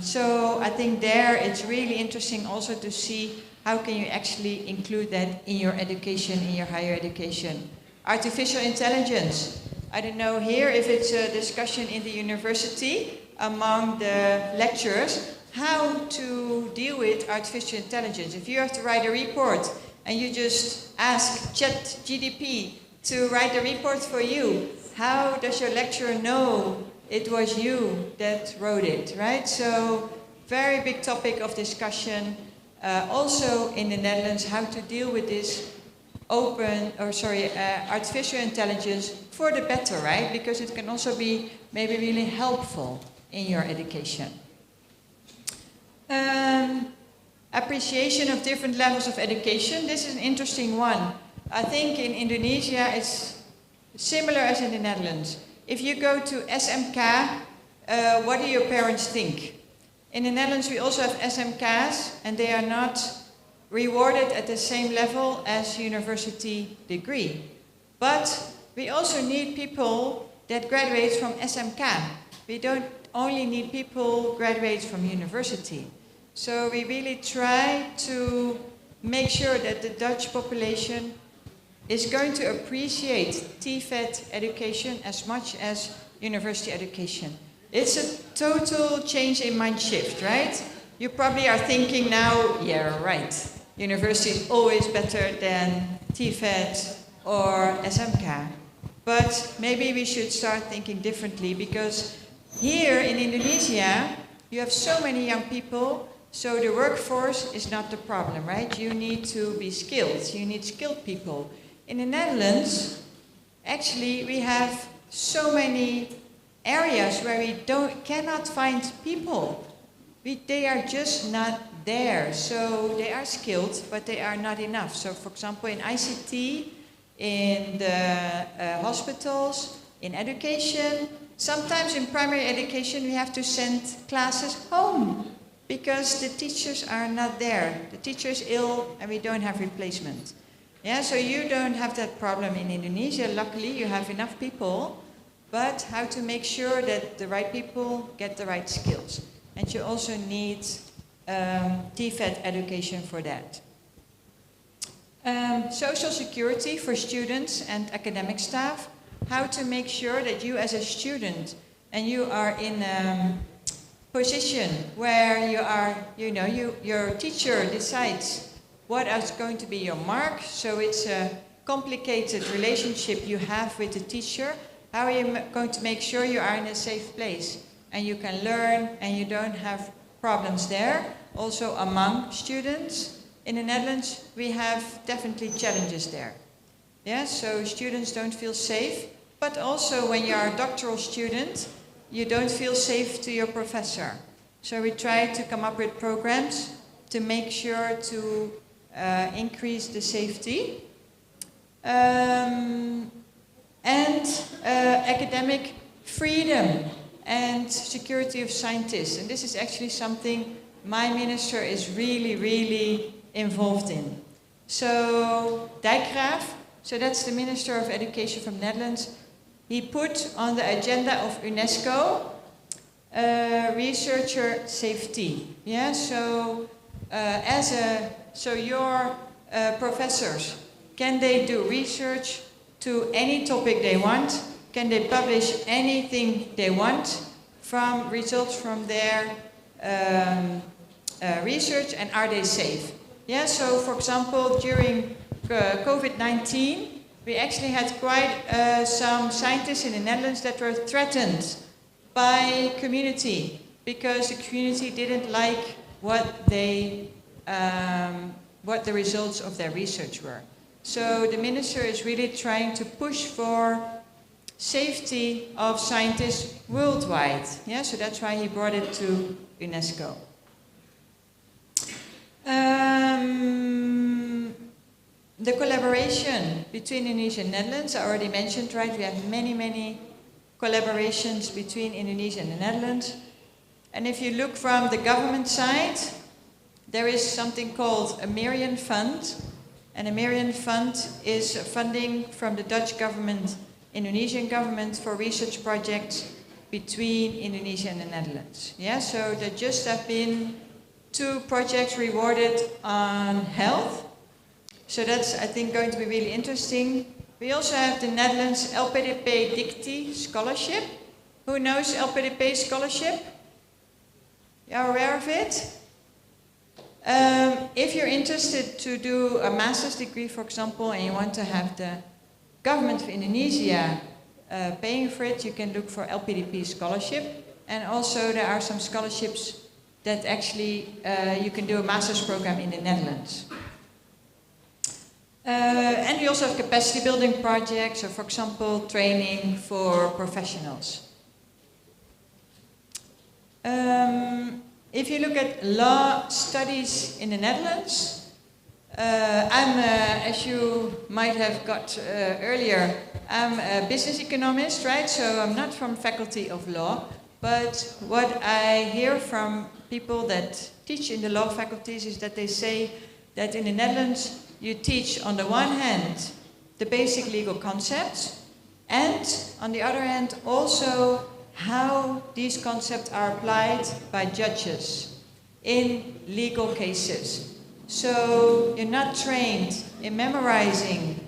So I think there it's really interesting also to see how can you actually include that in your education, in your higher education. Artificial intelligence. I don't know here if it's a discussion in the university among the lecturers, how to deal with artificial intelligence. If you have to write a report and you just ask ChatGPT to write a report for you, how does your lecturer know it was you that wrote it, right? So very big topic of discussion. Also in the Netherlands, how to deal with this artificial intelligence for the better, right? Because it can also be maybe really helpful in your education. Appreciation of different levels of education. This is an interesting one. I think in Indonesia it's similar as in the Netherlands. If you go to SMK, what do your parents think? In the Netherlands we also have SMKs and they are not rewarded at the same level as university degree. But we also need people that graduate from SMK. We don't only need people graduate from university. So we really try to make sure that the Dutch population is going to appreciate TVET education as much as university education. It's a total change in mind shift, right? You probably are thinking now, yeah, right. University is always better than TVET or SMK. But maybe we should start thinking differently because here in Indonesia, you have so many young people, so the workforce is not the problem, right? You need to be skilled, you need skilled people. In the Netherlands, actually we have so many areas where we cannot find people. They are just not there. So they are skilled, but they are not enough. So for example, in ICT, in the hospitals, in education, sometimes in primary education we have to send classes home because the teachers are not there. The teacher is ill and we don't have replacement. Yeah, so you don't have that problem in Indonesia. Luckily, you have enough people, but how to make sure that the right people get the right skills. And you also need TVET education for that. Social security for students and academic staff. How to make sure that you as a student and you are in a position where you are, your teacher decides what is going to be your mark. So it's a complicated relationship you have with the teacher. How are you going to make sure you are in a safe place and you can learn and you don't have problems there? Also among students in the Netherlands, we have definitely challenges there. Yeah, so students don't feel safe, but also when you are a doctoral student, you don't feel safe to your professor. So we try to come up with programs to make sure to increase the safety. And academic freedom and security of scientists. And this is actually something my minister is really, really involved in. So Dijkgraaf, so that's the Minister of Education from Netherlands, he put on the agenda of UNESCO researcher safety. Yeah, so your professors, can they do research to any topic they want? Can they publish anything they want from results from their research, and are they safe? Yeah, so for example, during COVID-19, we actually had quite some scientists in the Netherlands that were threatened by community because the community didn't like what the results of their research were. So the minister is really trying to push for safety of scientists worldwide. Yeah, so that's why he brought it to UNESCO. The collaboration between Indonesia and Netherlands, I already mentioned, right? We have many, many collaborations between Indonesia and the Netherlands. And if you look from the government side, there is something called a Marian Fund. And a Marian Fund is funding from the Dutch government, Indonesian government for research projects between Indonesia and the Netherlands. Yeah, so there just have been 2 projects rewarded on health. So that's, I think, going to be really interesting. We also have the Netherlands LPDP Dicty Scholarship. Who knows LPDP Scholarship? You are aware of it? If you're interested to do a master's degree, for example, and you want to have the government of Indonesia paying for it, you can look for LPDP Scholarship. And also there are some scholarships that actually you can do a master's program in the Netherlands. And we also have capacity building projects, or for example, training for professionals. If you look at law studies in the Netherlands, I'm, as you might have got earlier, I'm a business economist, right? So I'm not from Faculty of Law, but what I hear from people that teach in the law faculties is that they say that in the Netherlands you teach, on the one hand, the basic legal concepts, and on the other hand, also how these concepts are applied by judges in legal cases. So you're not trained in memorizing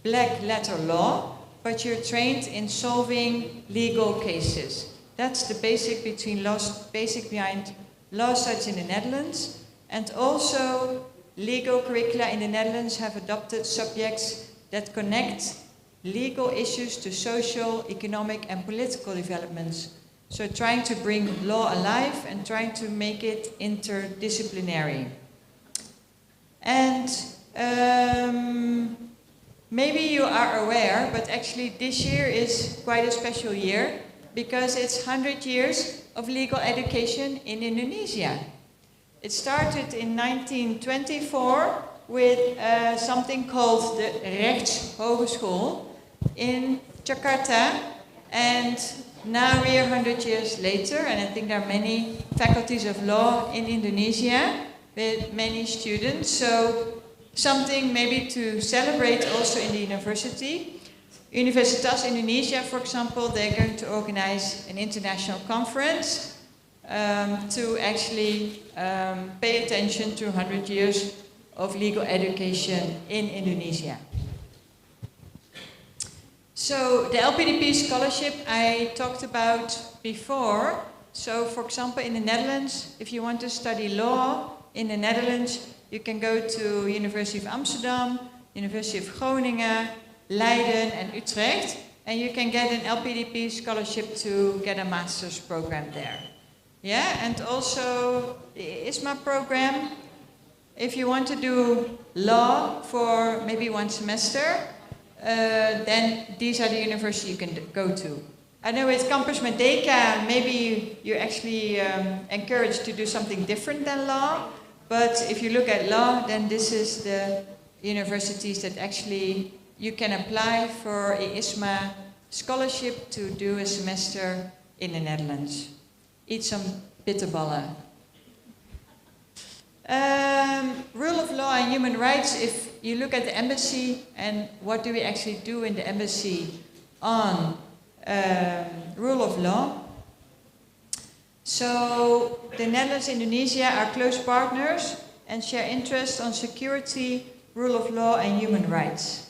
black letter law, but you're trained in solving legal cases. That's the basic behind law studies in the Netherlands. And also legal curricula in the Netherlands have adopted subjects that connect legal issues to social, economic and political developments. So trying to bring law alive and trying to make it interdisciplinary. And maybe you are aware, but actually this year is quite a special year because it's 100 years of legal education in Indonesia. It started in 1924 with something called the Rechtshogeschool in Jakarta, and now we are 100 years later, and I think there are many faculties of law in Indonesia with many students, so something maybe to celebrate also in the university. Universitas Indonesia, for example, they're going to organize an international conference to actually pay attention to 100 years of legal education in Indonesia. So the LPDP scholarship I talked about before. So for example, in the Netherlands, if you want to study law in the Netherlands, you can go to University of Amsterdam, University of Groningen, Leiden and Utrecht, and you can get an LPDP scholarship to get a master's program there. Yeah, and also the ISMA program, if you want to do law for maybe 1 semester, then these are the universities you can go to. I know with Campus Merdeka, maybe you're actually encouraged to do something different than law, but if you look at law, then this is the universities that actually you can apply for a ISMA scholarship to do a semester in the Netherlands. Eat some bitterballen. Rule of law and human rights, if you look at the embassy and what do we actually do in the embassy on rule of law. So the Netherlands and Indonesia are close partners and share interests on security, rule of law and human rights.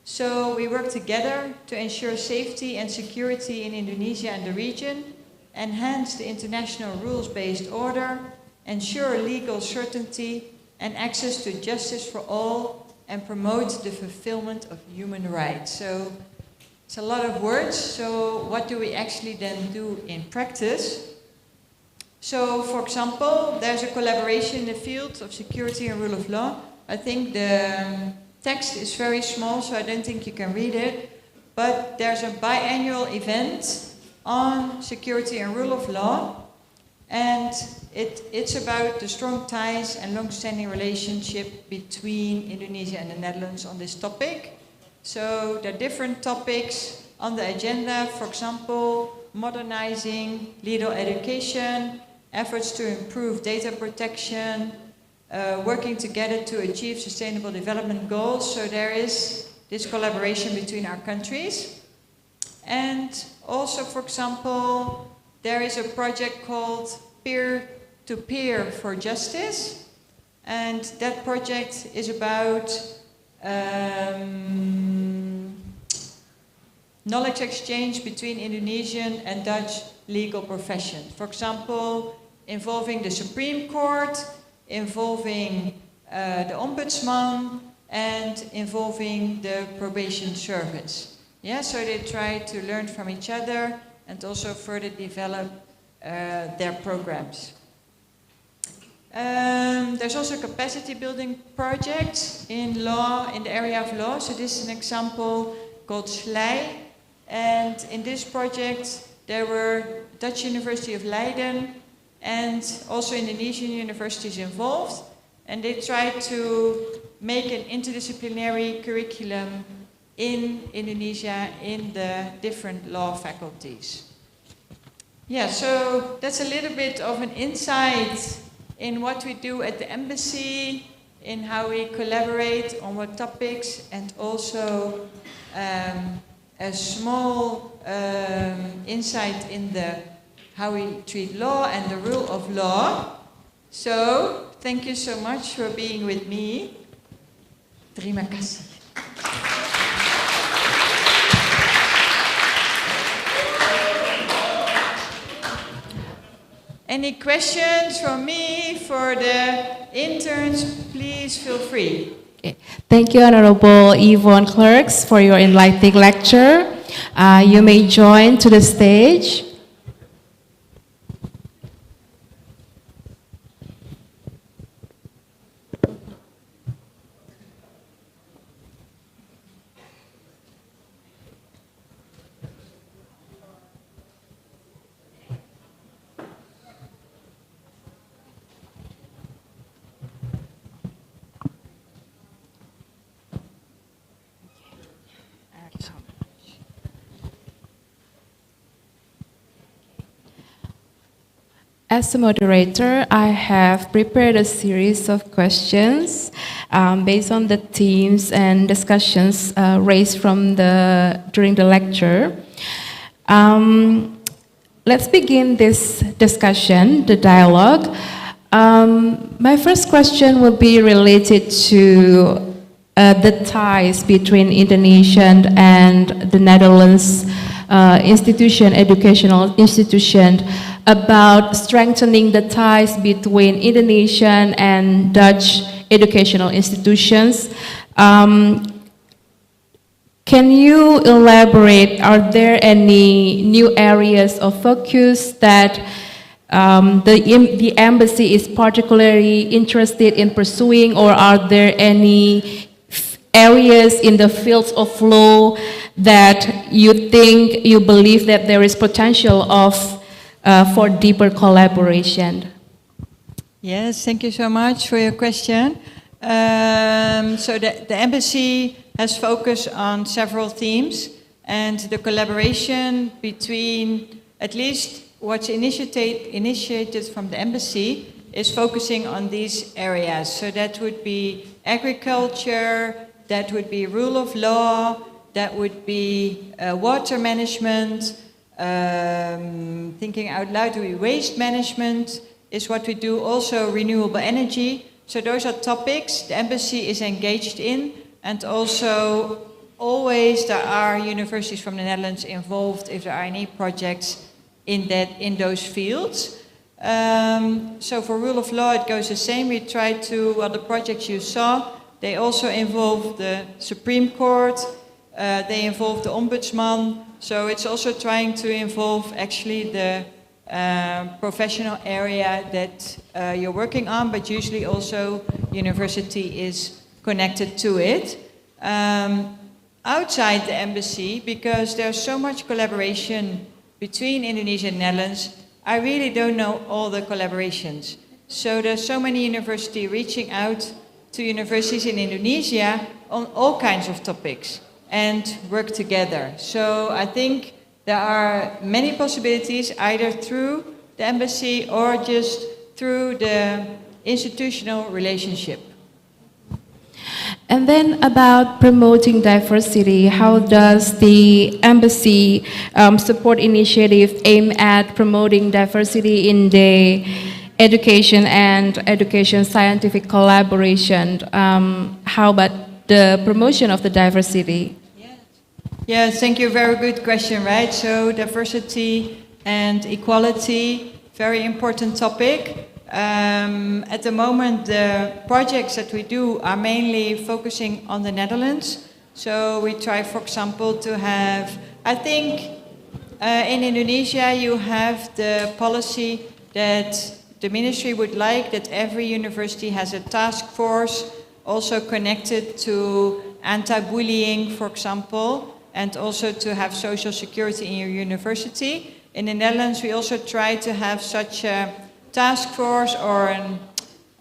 So we work together to ensure safety and security in Indonesia and the region, enhance the international rules-based order, ensure legal certainty and access to justice for all, and promote the fulfillment of human rights. So it's a lot of words, so what do we actually then do in practice? So for example, there's a collaboration in the field of security and rule of law. I think the text is very small, so I don't think you can read it, but there's a biannual event on security and rule of law, and it's about the strong ties and long-standing relationship between Indonesia and the Netherlands on this topic. So there are different topics on the agenda, for example, modernizing legal education, efforts to improve data protection, working together to achieve sustainable development goals. So there is this collaboration between our countries. And also, for example, there is a project called Peer-to-Peer for Justice. And that project is about knowledge exchange between Indonesian and Dutch legal profession. For example, involving the Supreme Court, involving the Ombudsman, and involving the probation service. Yeah, so they try to learn from each other and also further develop their programs. There's also capacity building projects in law, in the area of law. So this is an example called SLEI. And in this project, there were Dutch University of Leiden and also Indonesian universities involved. And they tried to make an interdisciplinary curriculum in Indonesia in the different law faculties. Yeah, so that's a little bit of an insight in what we do at the embassy, in how we collaborate on what topics, and also a small insight in how we treat law and the rule of law. So, thank you so much for being with me. Terima kasih. Any questions from me for the interns? Please feel free. Okay. Thank you, Honorable Yvonna Klerks, for your enlightening lecture. You may join to the stage. As a moderator, I have prepared a series of questions based on the themes and discussions raised during the lecture. Let's begin this discussion, the dialogue. My first question will be related to the ties between Indonesian and the Netherlands educational institution, about strengthening the ties between Indonesian and Dutch educational institutions. Can you elaborate, are there any new areas of focus that the embassy is particularly interested in pursuing, or are there any areas in the fields of law that you believe that there is potential for deeper collaboration? Yes, thank you so much for your question. So the embassy has focused on several themes, and the collaboration between, at least what's initiated from the embassy, is focusing on these areas. So that would be agriculture, that would be rule of law, that would be water management, thinking out loud, waste management is what we do, also renewable energy. So those are topics the embassy is engaged in, and also always there are universities from the Netherlands involved if there are any projects in those fields. So for rule of law it goes the same. We try to, the projects you saw, they also involve the Supreme Court, they involve the Ombudsman, so it's also trying to involve actually the professional area that you're working on, but usually also university is connected to it. Outside the embassy, because there's so much collaboration between Indonesia and Netherlands, I really don't know all the collaborations. So there's so many universities reaching out to universities in Indonesia on all kinds of topics and work together. So I think there are many possibilities, either through the embassy or just through the institutional relationship. And then about promoting diversity, how does the embassy support initiative aim at promoting diversity in the education and education scientific collaboration? How about the promotion of the diversity? Yes, thank you. Very good question, right? So diversity and equality, very important topic. At the moment, the projects that we do are mainly focusing on the Netherlands. So we try, for example, to have, I think in Indonesia you have the policy that the ministry would like that every university has a task force also connected to anti-bullying, for example, and also to have social security in your university. In the Netherlands, we also try to have such a task force or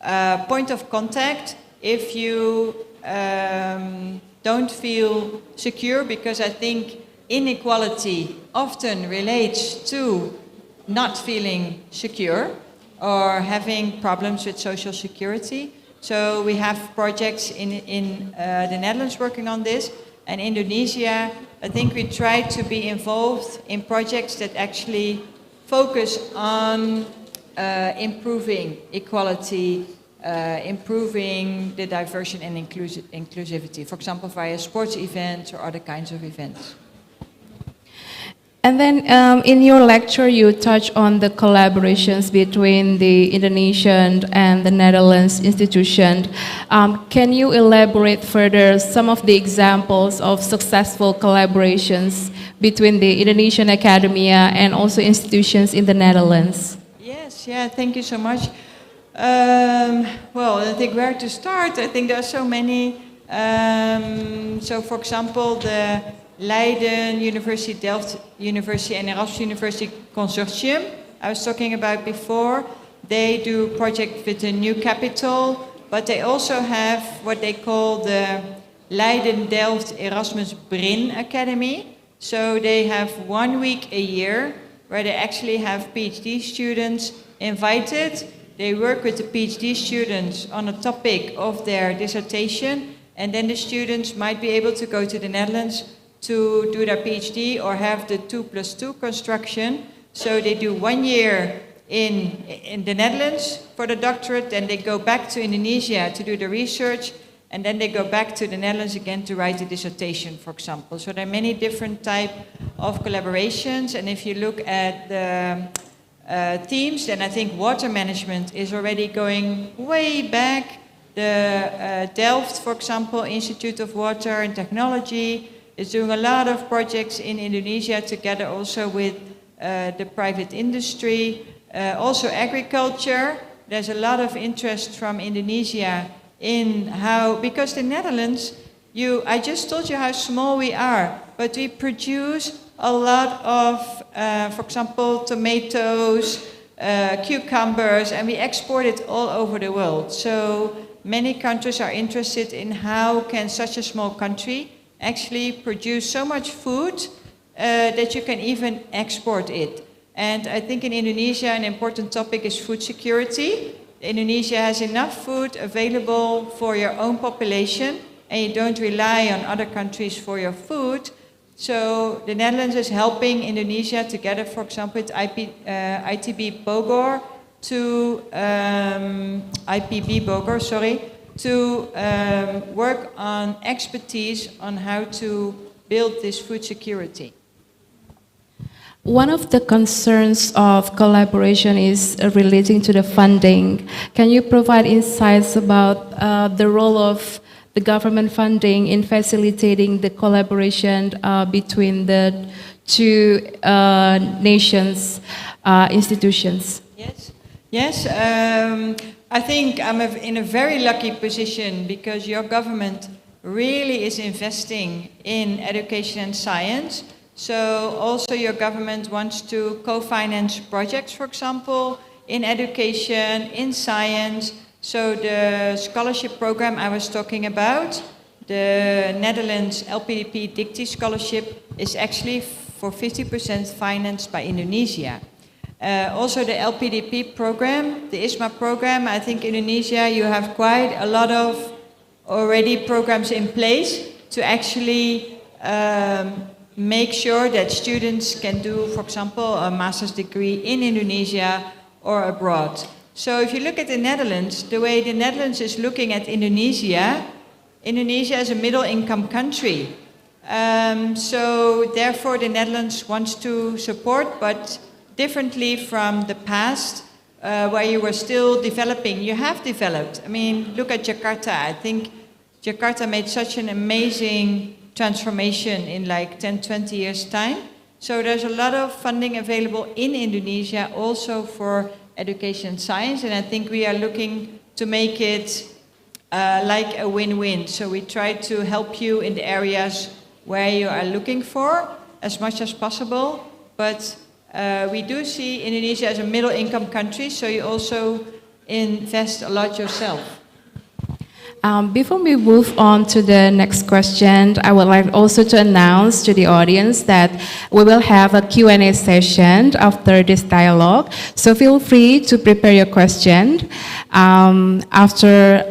a point of contact if you don't feel secure, because I think inequality often relates to not feeling secure or having problems with social security. So we have projects in the Netherlands working on this, and Indonesia, I think we try to be involved in projects that actually focus on improving equality, improving the diversity and inclusivity, for example, via sports events or other kinds of events. And then in your lecture, you touch on the collaborations between the Indonesian and the Netherlands institution. Can you elaborate further some of the examples of successful collaborations between the Indonesian academia and also institutions in the Netherlands? Yes, yeah, thank you so much. Well, I think where to start, I think there are so many. So for example, the Leiden University, Delft University and Erasmus University Consortium I was talking about before. They do project with the new capital, but they also have what they call the Leiden Delft Erasmus Brin Academy. So they have 1 week a year where they actually have PhD students invited. They work with the PhD students on a topic of their dissertation, and then the students might be able to go to the Netherlands to do their PhD or have the 2+2 construction. So they do 1 year in the Netherlands for the doctorate, then they go back to Indonesia to do the research, and then they go back to the Netherlands again to write the dissertation, for example. So there are many different types of collaborations, and if you look at the themes, then I think water management is already going way back. The Delft, for example, Institute of Water and Technology is doing a lot of projects in Indonesia together also with the private industry. Also agriculture, there's a lot of interest from Indonesia in how, because the Netherlands, I just told you how small we are, but we produce a lot of, for example, tomatoes, cucumbers, and we export it all over the world. So many countries are interested in how can such a small country actually produce so much food that you can even export it. And I think in Indonesia an important topic is food security. Indonesia has enough food available for your own population, and you don't rely on other countries for your food. So the Netherlands is helping Indonesia together, for example, with IPB Bogor to IPB Bogor, sorry, to work on expertise on how to build this food security. One of the concerns of collaboration is relating to the funding. Can you provide insights about the role of the government funding in facilitating the collaboration between the two nations' institutions? Yes. I think I'm in a very lucky position because your government really is investing in education and science. So also your government wants to co-finance projects, for example, in education, in science. So the scholarship program I was talking about, the Netherlands LPDP Dicty Scholarship, is actually for 50% financed by Indonesia. Also the LPDP program, the ISMA program, I think Indonesia, you have quite a lot of already programs in place to actually make sure that students can do, for example, a master's degree in Indonesia or abroad. So if you look at the Netherlands, the way the Netherlands is looking at Indonesia, Indonesia is a middle income country. So therefore the Netherlands wants to support, but differently from the past, where you were still developing. You have developed. I mean, look at Jakarta. I think Jakarta made such an amazing transformation in like 10, 20 years' time. So there's a lot of funding available in Indonesia also for education and science, and I think we are looking to make it like a win-win. So we try to help you in the areas where you are looking for as much as possible, but we do see Indonesia as a middle-income country, so you also invest a lot yourself. Before we move on to the next question, I would like also to announce to the audience that we will have a Q&A session after this dialogue. So feel free to prepare your question after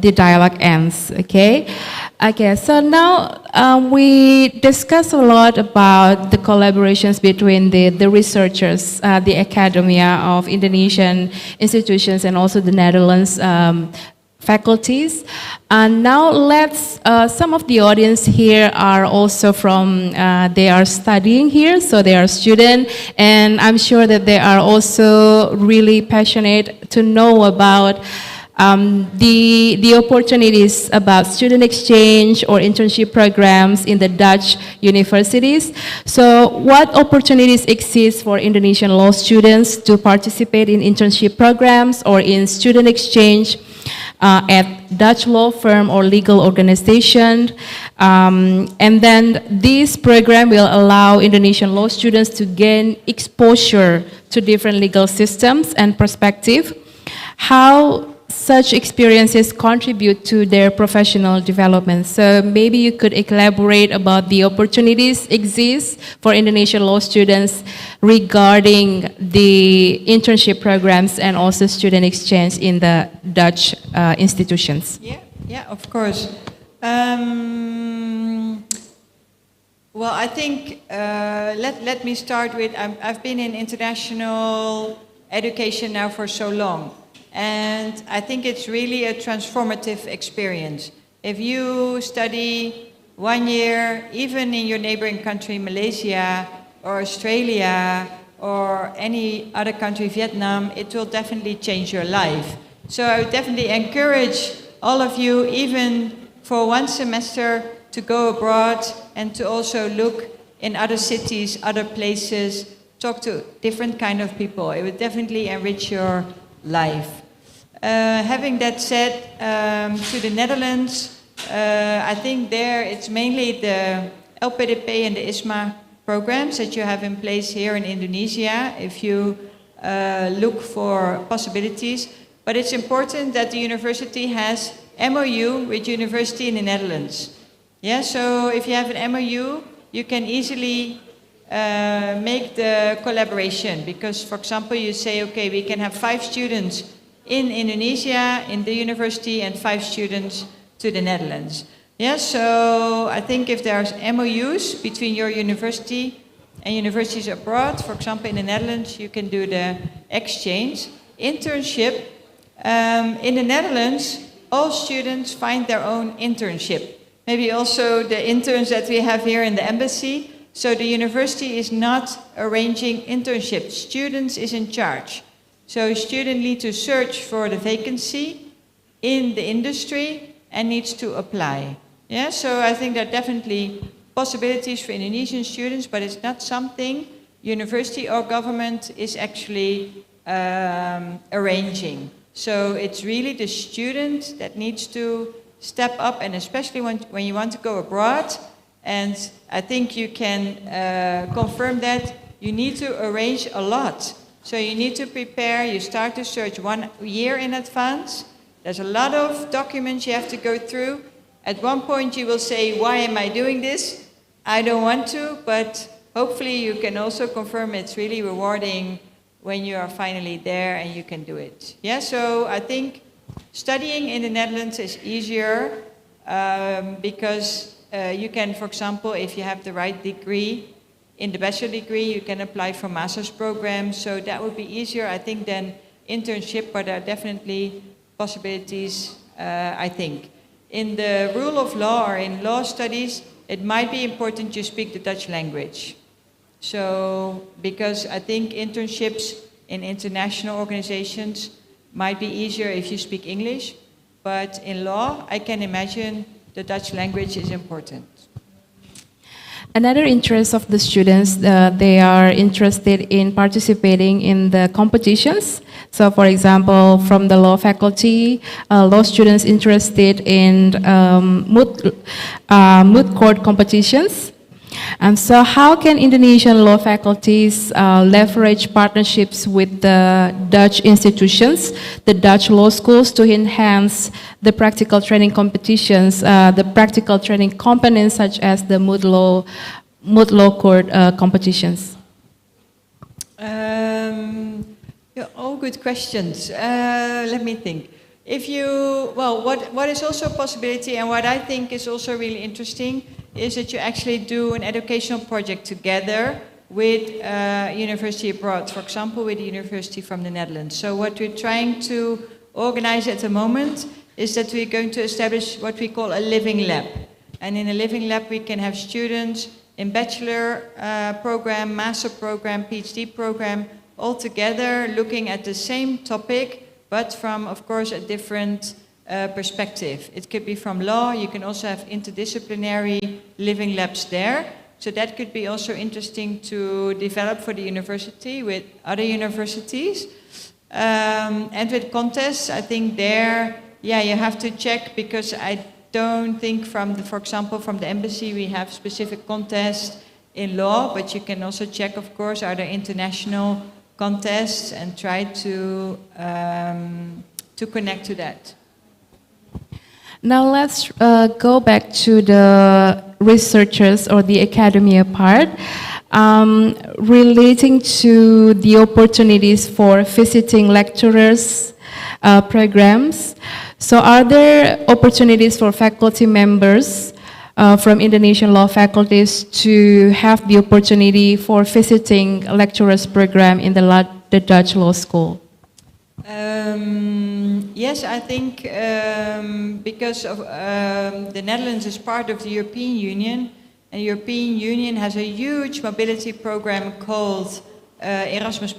the dialogue ends, okay? Okay, so now we discussed a lot about the collaborations between the researchers, the academia of Indonesian institutions and also the Netherlands faculties. And now let's, some of the audience here are also from, they are studying here, so they are students, and I'm sure that they are also really passionate to know about the opportunities about student exchange or internship programs in the Dutch universities. So what opportunities exist for Indonesian law students to participate in internship programs or in student exchange at Dutch law firm or legal organization, and then this program will allow Indonesian law students to gain exposure to different legal systems and perspective. How such experiences contribute to their professional development. So maybe you could elaborate about the opportunities exist for Indonesian law students regarding the internship programs and also student exchange in the Dutch institutions. Yeah, of course. Well, I think let me start with, I've been in international education now for so long. And I think it's really a transformative experience. If you study 1 year, even in your neighboring country, Malaysia or Australia or any other country, Vietnam, it will definitely change your life. So I would definitely encourage all of you, even for 1 semester, to go abroad and to also look in other cities, other places, talk to different kind of people. It would definitely enrich your life. Having that said, to the Netherlands, I think there it's mainly the LPDP and the ISMA programs that you have in place here in Indonesia if you look for possibilities. But it's important that the university has MOU with university in the Netherlands. Yeah, so if you have an MOU, you can easily make the collaboration because, for example, you say, okay, we can have 5 students in Indonesia, in the university, and 5 students to the Netherlands. Yeah, so I think if there's MOUs between your university and universities abroad, for example, in the Netherlands, you can do the exchange. Internship, in the Netherlands, all students find their own internship. Maybe also the interns that we have here in the embassy. So the university is not arranging internships. Students is in charge. So a student needs to search for the vacancy in the industry and needs to apply. Yeah, so I think there are definitely possibilities for Indonesian students, but it's not something university or government is actually arranging. So it's really the student that needs to step up, and especially when you want to go abroad, and I think you can confirm that, you need to arrange a lot. So you need to prepare, you start to search 1 year in advance. There's a lot of documents you have to go through. At one point you will say, why am I doing this? I don't want to, but hopefully you can also confirm it's really rewarding when you are finally there and you can do it. Yeah, so I think studying in the Netherlands is easier because you can, for example, if you have the right degree, in the bachelor degree, you can apply for master's programs, so that would be easier, I think, than internship, but there are definitely possibilities, I think. In the rule of law or in law studies, it might be important to speak the Dutch language. So, because I think internships in international organizations might be easier if you speak English, but in law, I can imagine the Dutch language is important. Another interest of the students, they are interested in participating in the competitions. So, for example, from the law faculty, law students interested in moot court competitions. And so how can Indonesian law faculties leverage partnerships with the Dutch institutions, the Dutch law schools, to enhance the practical training competitions, the practical training components such as the moot law court competitions? All good questions. Let me think. If you, well, what is also a possibility and what I think is also really interesting is that you actually do an educational project together with university abroad, for example, with a university from the Netherlands. So what we're trying to organize at the moment is that we're going to establish what we call a living lab. And in a living lab, we can have students in bachelor program, master program, PhD program, all together looking at the same topic, but from, of course, a different perspective. It could be from law. You can also have interdisciplinary living labs there. So that could be also interesting to develop for the university with other universities. And with contests, I think there, yeah, you have to check, because I don't think from the, for example, from the embassy we have specific contests in law, but you can also check, of course, are there international contests, and try to connect to that. Now let's go back to the researchers or the academia part, relating to the opportunities for visiting lecturers programs. So are there opportunities for faculty members from Indonesian law faculties to have the opportunity for visiting lecturers program in the Dutch law school? Yes, I think because of the Netherlands is part of the European Union, and the European Union has a huge mobility program called Erasmus+.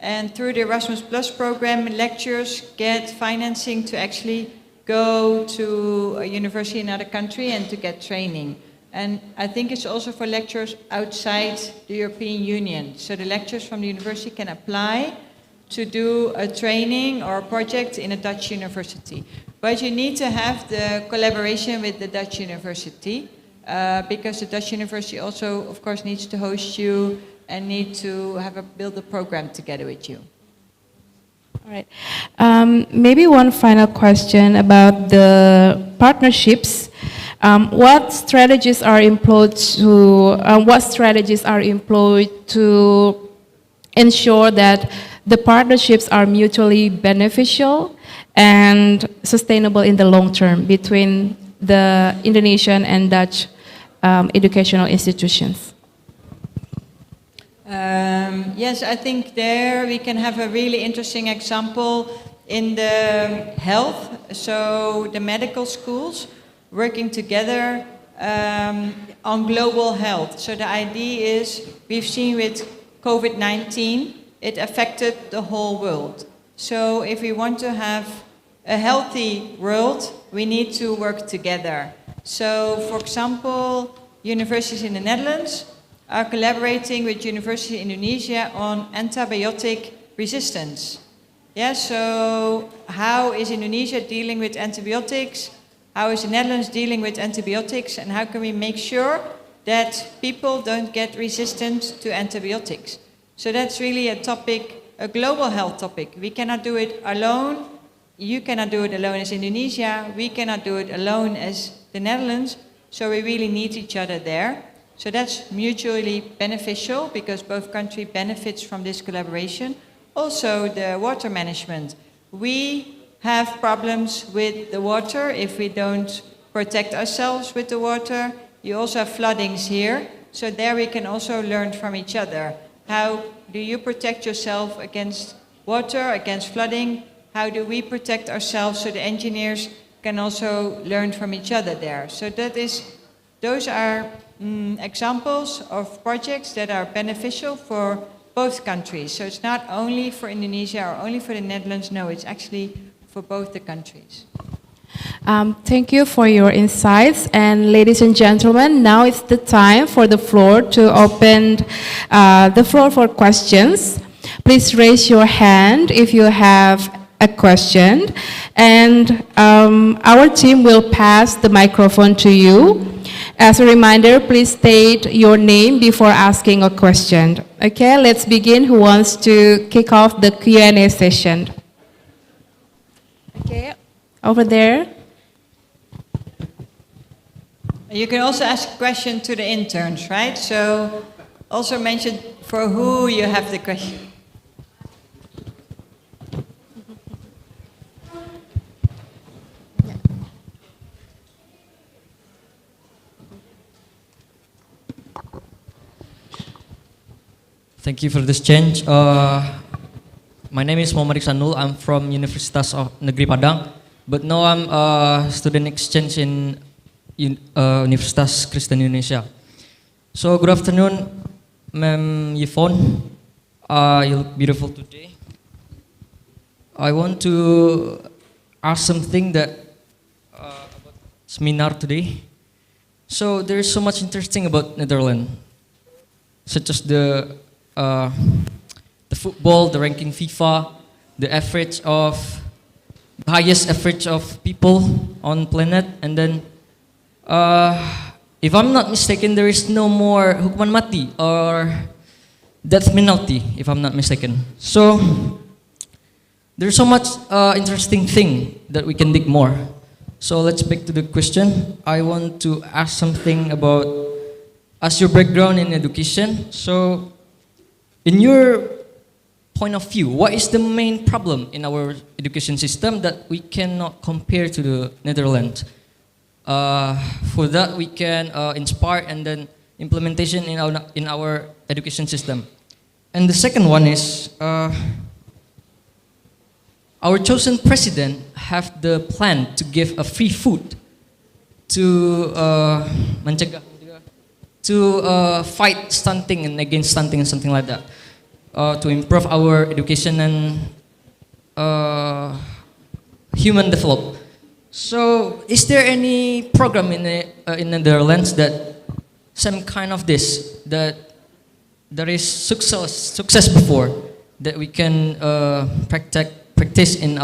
And through the Erasmus Plus program, lecturers get financing to actually go to a university in another country and to get training. And I think it's also for lecturers outside the European Union. So the lecturers from the university can apply to do a training or a project in a Dutch university. But you need to have the collaboration with the Dutch university, because the Dutch university also, of course, needs to host you and need to build a program together with you. All right. Maybe one final question about the partnerships. What strategies are employed to ensure that the partnerships are mutually beneficial and sustainable in the long term between the Indonesian and Dutch educational institutions? Yes, I think there we can have a really interesting example in the health. So the medical schools working together on global health. So the idea is, we've seen with COVID-19, it affected the whole world. So if we want to have a healthy world, we need to work together. So for example, universities in the Netherlands are collaborating with University in Indonesia on antibiotic resistance. Yeah, so how is Indonesia dealing with antibiotics? How is the Netherlands dealing with antibiotics? And how can we make sure that people don't get resistant to antibiotics? So that's really a topic, a global health topic. We cannot do it alone. You cannot do it alone as Indonesia. We cannot do it alone as the Netherlands. So we really need each other there. So that's mutually beneficial, because both countries benefits from this collaboration. Also the water management. We have problems with the water if we don't protect ourselves with the water. You also have floodings here, so there we can also learn from each other. How do you protect yourself against water, against flooding? How do we protect ourselves, so the engineers can also learn from each other there? So those are examples of projects that are beneficial for both countries. So it's not only for Indonesia or only for the Netherlands, no, it's actually for both the countries. Thank you for your insights. And ladies and gentlemen, now it's the time for the floor to open the floor for questions. Please raise your hand if you have a question, and our team will pass the microphone to you. As a reminder, please state your name before asking a question. Okay, let's begin. Who wants to kick off the Q&A session? Okay, over there. You can also ask a question to the interns, right? So also mention for who you have the question. Thank you for this change. My name is Muhammad Iksanul. I'm from Universitas Negeri Padang, but now I'm a student exchange in Universitas Kristen Indonesia. So good afternoon, Ma'am Yvonne. You look beautiful today. I want to ask something that about seminar today. So there is so much interesting about Netherlands, such as the football, the ranking FIFA, the highest average of people on planet, and then if I'm not mistaken, there is no more hukuman mati or death penalty, if I'm not mistaken. So there's so much interesting thing that we can dig more. So let's back to the question. I want to ask something about as your background in education. So in your point of view, what is the main problem in our education system that we cannot compare to the Netherlands? For that, we can inspire and then implementation in our education system. And the second one is our chosen president have the plan to give a free food to fight stunting and against stunting and something like that, to improve our education and human development. So, is there any program in the Netherlands that some kind of this that there is success before that we can practice in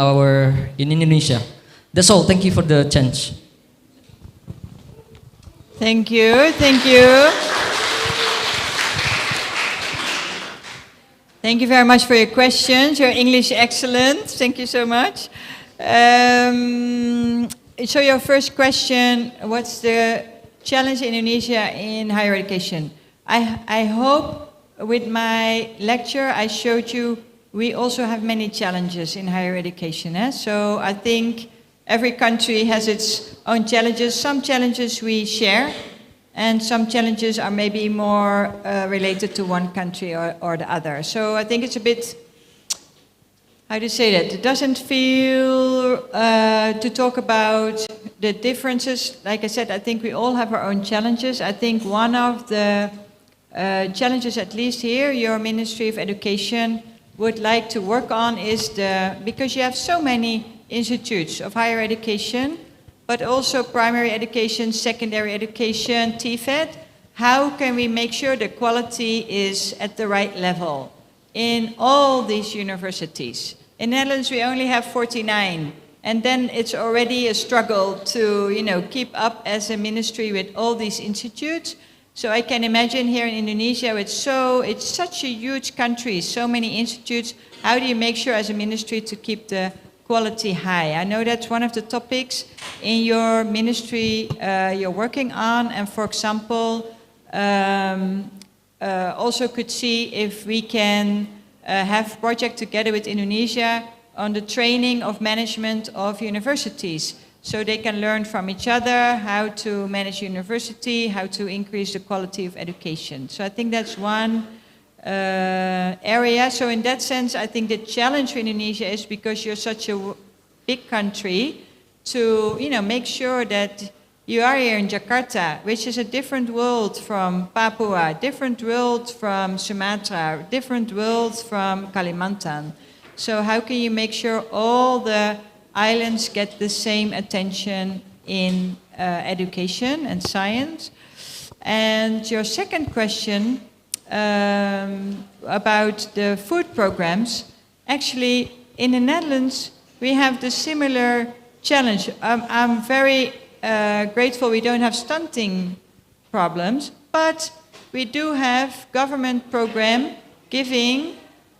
Indonesia? That's all. Thank you for the chance. Thank you. Thank you. Thank you very much for your questions. Your English excellent. Thank you so much. So your first question, what's the challenge in Indonesia in higher education? I hope with my lecture I showed you we also have many challenges in higher education. So I think every country has its own challenges. Some challenges we share, and some challenges are maybe more related to one country or the other. So I think it's a bit, how do you say that? It doesn't feel to talk about the differences. Like I said, I think we all have our own challenges. I think one of the challenges, at least here, your Ministry of Education would like to work on is because you have so many institutes of higher education, but also primary education, secondary education, TVET. How can we make sure the quality is at the right level in all these universities? In Netherlands, we only have 49, and then it's already a struggle to, keep up as a ministry with all these institutes. So I can imagine here in Indonesia, it's such a huge country, so many institutes. How do you make sure as a ministry to keep the quality high? I know that's one of the topics in your ministry you're working on, and for example, also could see if we can have a project together with Indonesia on the training of management of universities. so they can learn from each other how to manage university, how to increase the quality of education. So I think that's one area. So in that sense, I think the challenge for Indonesia is, because you're such a big country, to make sure that you are here in Jakarta, which is a different world from Papua, different world from Sumatra, different world from Kalimantan. So how can you make sure all the islands get the same attention in education and science? And your second question about the food programs, actually in the Netherlands we have the similar challenge. I'm very grateful we don't have stunting problems, but we do have government program giving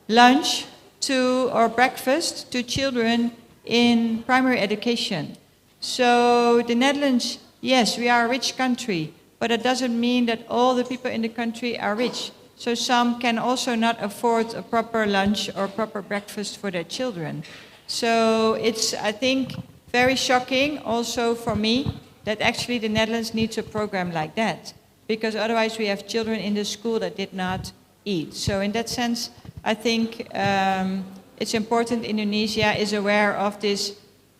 lunch or breakfast to children in primary education. So the Netherlands, yes, we are a rich country, but it doesn't mean that all the people in the country are rich. So some can also not afford a proper lunch or proper breakfast for their children. So it's, I think, very shocking also for me that actually the Netherlands needs a program like that, because otherwise we have children in the school that did not eat. So in that sense, I think it's important Indonesia is aware of this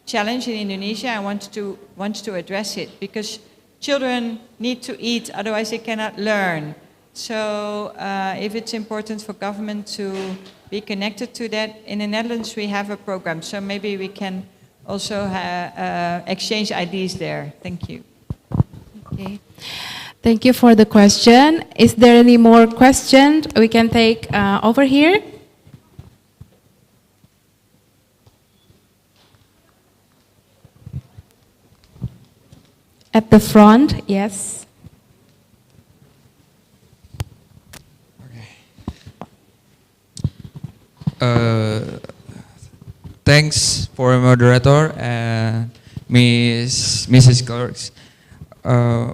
challenge in Indonesia and wants to address it, because children need to eat, otherwise they cannot learn. So if it's important for government to be connected to that, in the Netherlands we have a program, so maybe we can also exchange ideas there. Thank you. Okay. Thank you for the question. Is there any more questions we can take over here? At the front, yes. Thanks for moderator and Mrs. Klerks.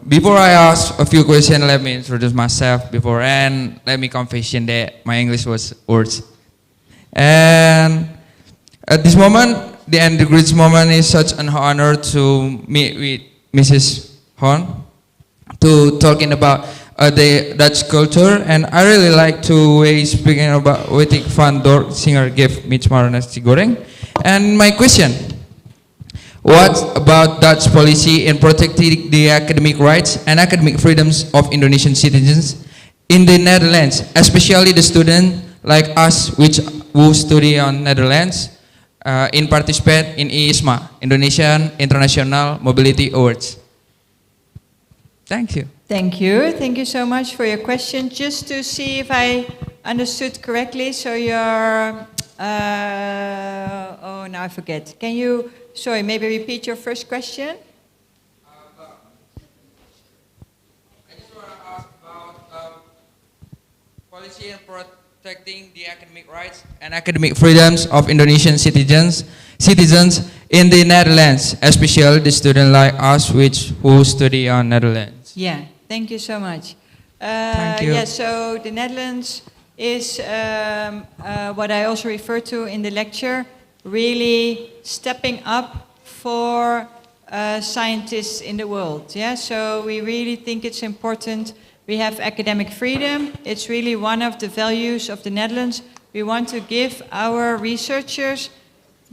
Before I ask a few questions, let me introduce myself before, and let me confession that my English was worse. And at this moment, the end of this moment is such an honor to meet with Mrs. Hon to talking about the Dutch culture, and I really like to speaking about wetik van door singer give me nasi goreng. And my question, what about Dutch policy in protecting the academic rights and academic freedoms of Indonesian citizens in the Netherlands, especially the students like us who study on Netherlands in participate in IISMA, Indonesian International Mobility Awards? Thank you. Thank you. Thank you so much for your question. Just to see if I understood correctly, so you're, oh, now I forget. Can you, sorry, maybe repeat your first question? I just want to ask about policy in protecting the academic rights and academic freedoms of Indonesian citizens in the Netherlands, especially the students like us who study on Netherlands. Yeah, thank you so much. Thank you. Yeah, so the Netherlands is what I also referred to in the lecture, really stepping up for scientists in the world. Yeah, so we really think it's important. We have academic freedom. It's really one of the values of the Netherlands. We want to give our researchers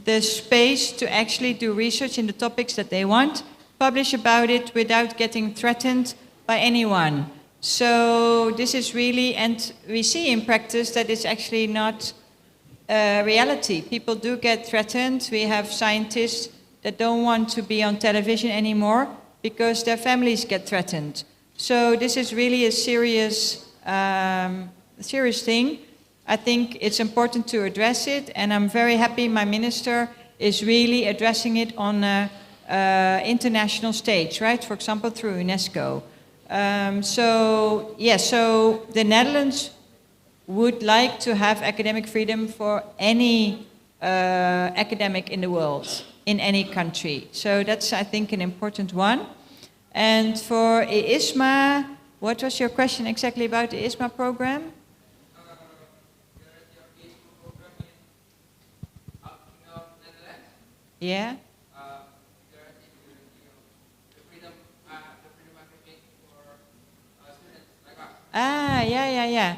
the space to actually do research in the topics that they want, publish about it without getting threatened by anyone. So this is really, and we see in practice that it's actually not reality. People do get threatened. We have scientists that don't want to be on television anymore because their families get threatened. So this is really a serious thing. I think it's important to address it, and I'm very happy my minister is really addressing it on an international stage, right? For example, through UNESCO. So the Netherlands would like to have academic freedom for any academic in the world, in any country. So that's, I think, an important one. And for IISMA, what was your question exactly about the IISMA program? Yeah. Yeah.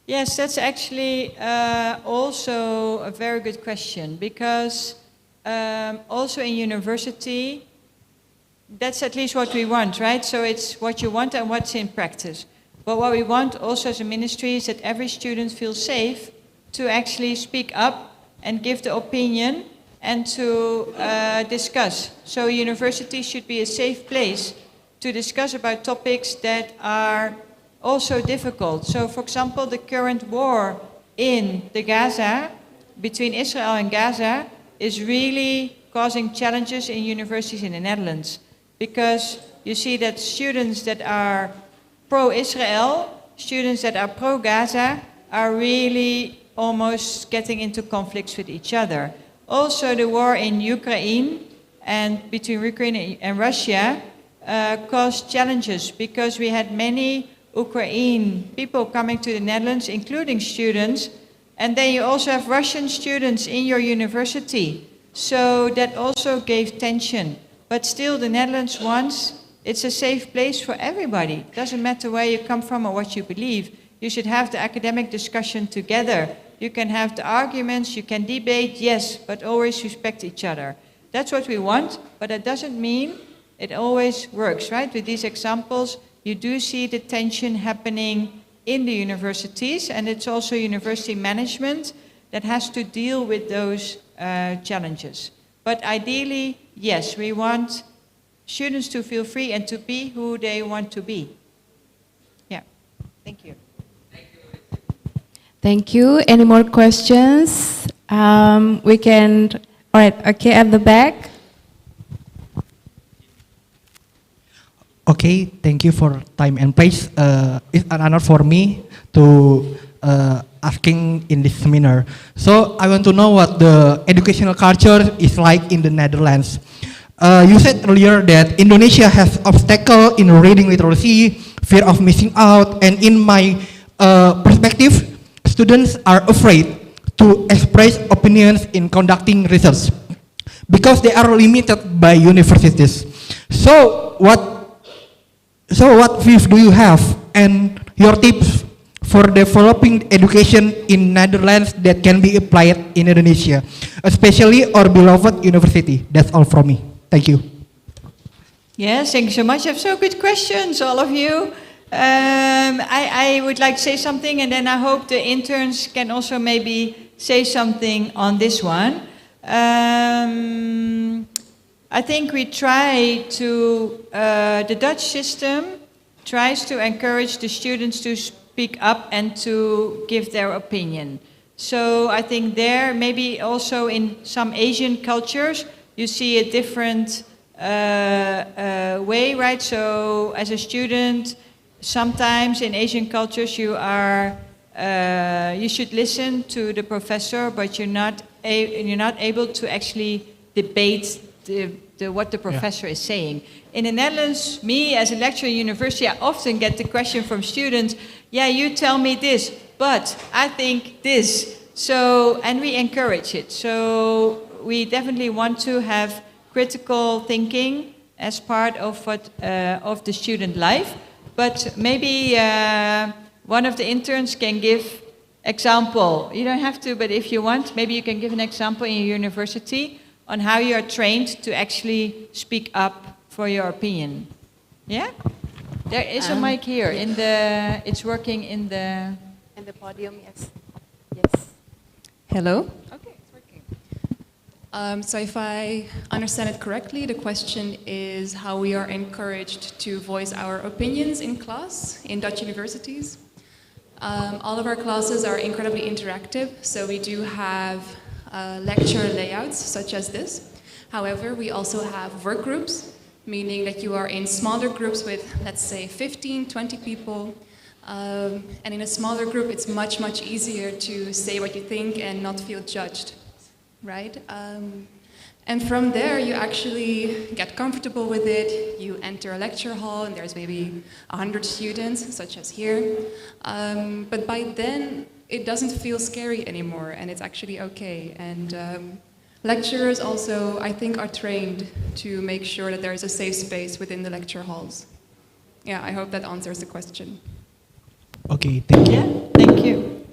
Yes, that's actually also a very good question, because also in university, that's at least what we want, right? So it's what you want and what's in practice. But what we want also as a ministry is that every student feels safe to actually speak up and give the opinion and to discuss. So university should be a safe place to discuss about topics that are also difficult. So for example, the current war in the Gaza, between Israel and Gaza, is really causing challenges in universities in the Netherlands. Because you see that students that are pro-Israel, students that are pro-Gaza, are really almost getting into conflicts with each other. Also, the war in Ukraine and between Ukraine and Russia caused challenges, because we had many Ukrainian people coming to the Netherlands, including students, and then you also have Russian students in your university. So that also gave tension. But still, the Netherlands wants, it's a safe place for everybody. Doesn't matter where you come from or what you believe. You should have the academic discussion together. You can have the arguments, you can debate, yes, but always respect each other. That's what we want, but that doesn't mean it always works, right? With these examples, you do see the tension happening in the universities, and it's also university management that has to deal with those challenges. But ideally, yes, we want students to feel free and to be who they want to be. Yeah, thank you. Thank you. Any more questions? All right, okay, at the back. Okay, thank you for time and place. It's an honor for me to asking in this seminar. So I want to know what the educational culture is like in the Netherlands. You said earlier that Indonesia has obstacle in reading literacy, fear of missing out, and in my perspective, students are afraid to express opinions in conducting research because they are limited by universities. So what views do you have and your tips for developing education in Netherlands that can be applied in Indonesia, especially our beloved university? That's all from me. Thank you. Yes, thank you so much. You have so good questions, all of you. I would like to say something, and then I hope the interns can also maybe say something on this one. I think we try to, the Dutch system tries to encourage the students to speak up and to give their opinion. So I think there, maybe also in some Asian cultures, you see a different way, right? So as a student, sometimes in Asian cultures you should listen to the professor, but you're not able to actually debate what the professor is saying. In the Netherlands, me as a lecturer at university, I often get the question from students, yeah, you tell me this, but I think this. So, and we encourage it. So we definitely want to have critical thinking as part of of the student life. But maybe one of the interns can give example. You don't have to, but if you want, maybe you can give an example in your university on how you are trained to actually speak up for your opinion. Yeah? There is a mic here. It's working in the podium, yes. Yes. Hello? Okay, it's working. So if I understand it correctly, the question is how we are encouraged to voice our opinions in class in Dutch universities. All of our classes are incredibly interactive, so we do have lecture layouts such as this. However, we also have work groups, meaning that you are in smaller groups with, let's say, 15, 20 people. And in a smaller group, it's much, much easier to say what you think and not feel judged, right? And from there, you actually get comfortable with it. You enter a lecture hall, and there's maybe 100 students, such as here. But by then, it doesn't feel scary anymore, and it's actually okay. And lecturers also, I think, are trained to make sure that there is a safe space within the lecture halls. Yeah, I hope that answers the question. Okay, thank you. Yeah, thank you.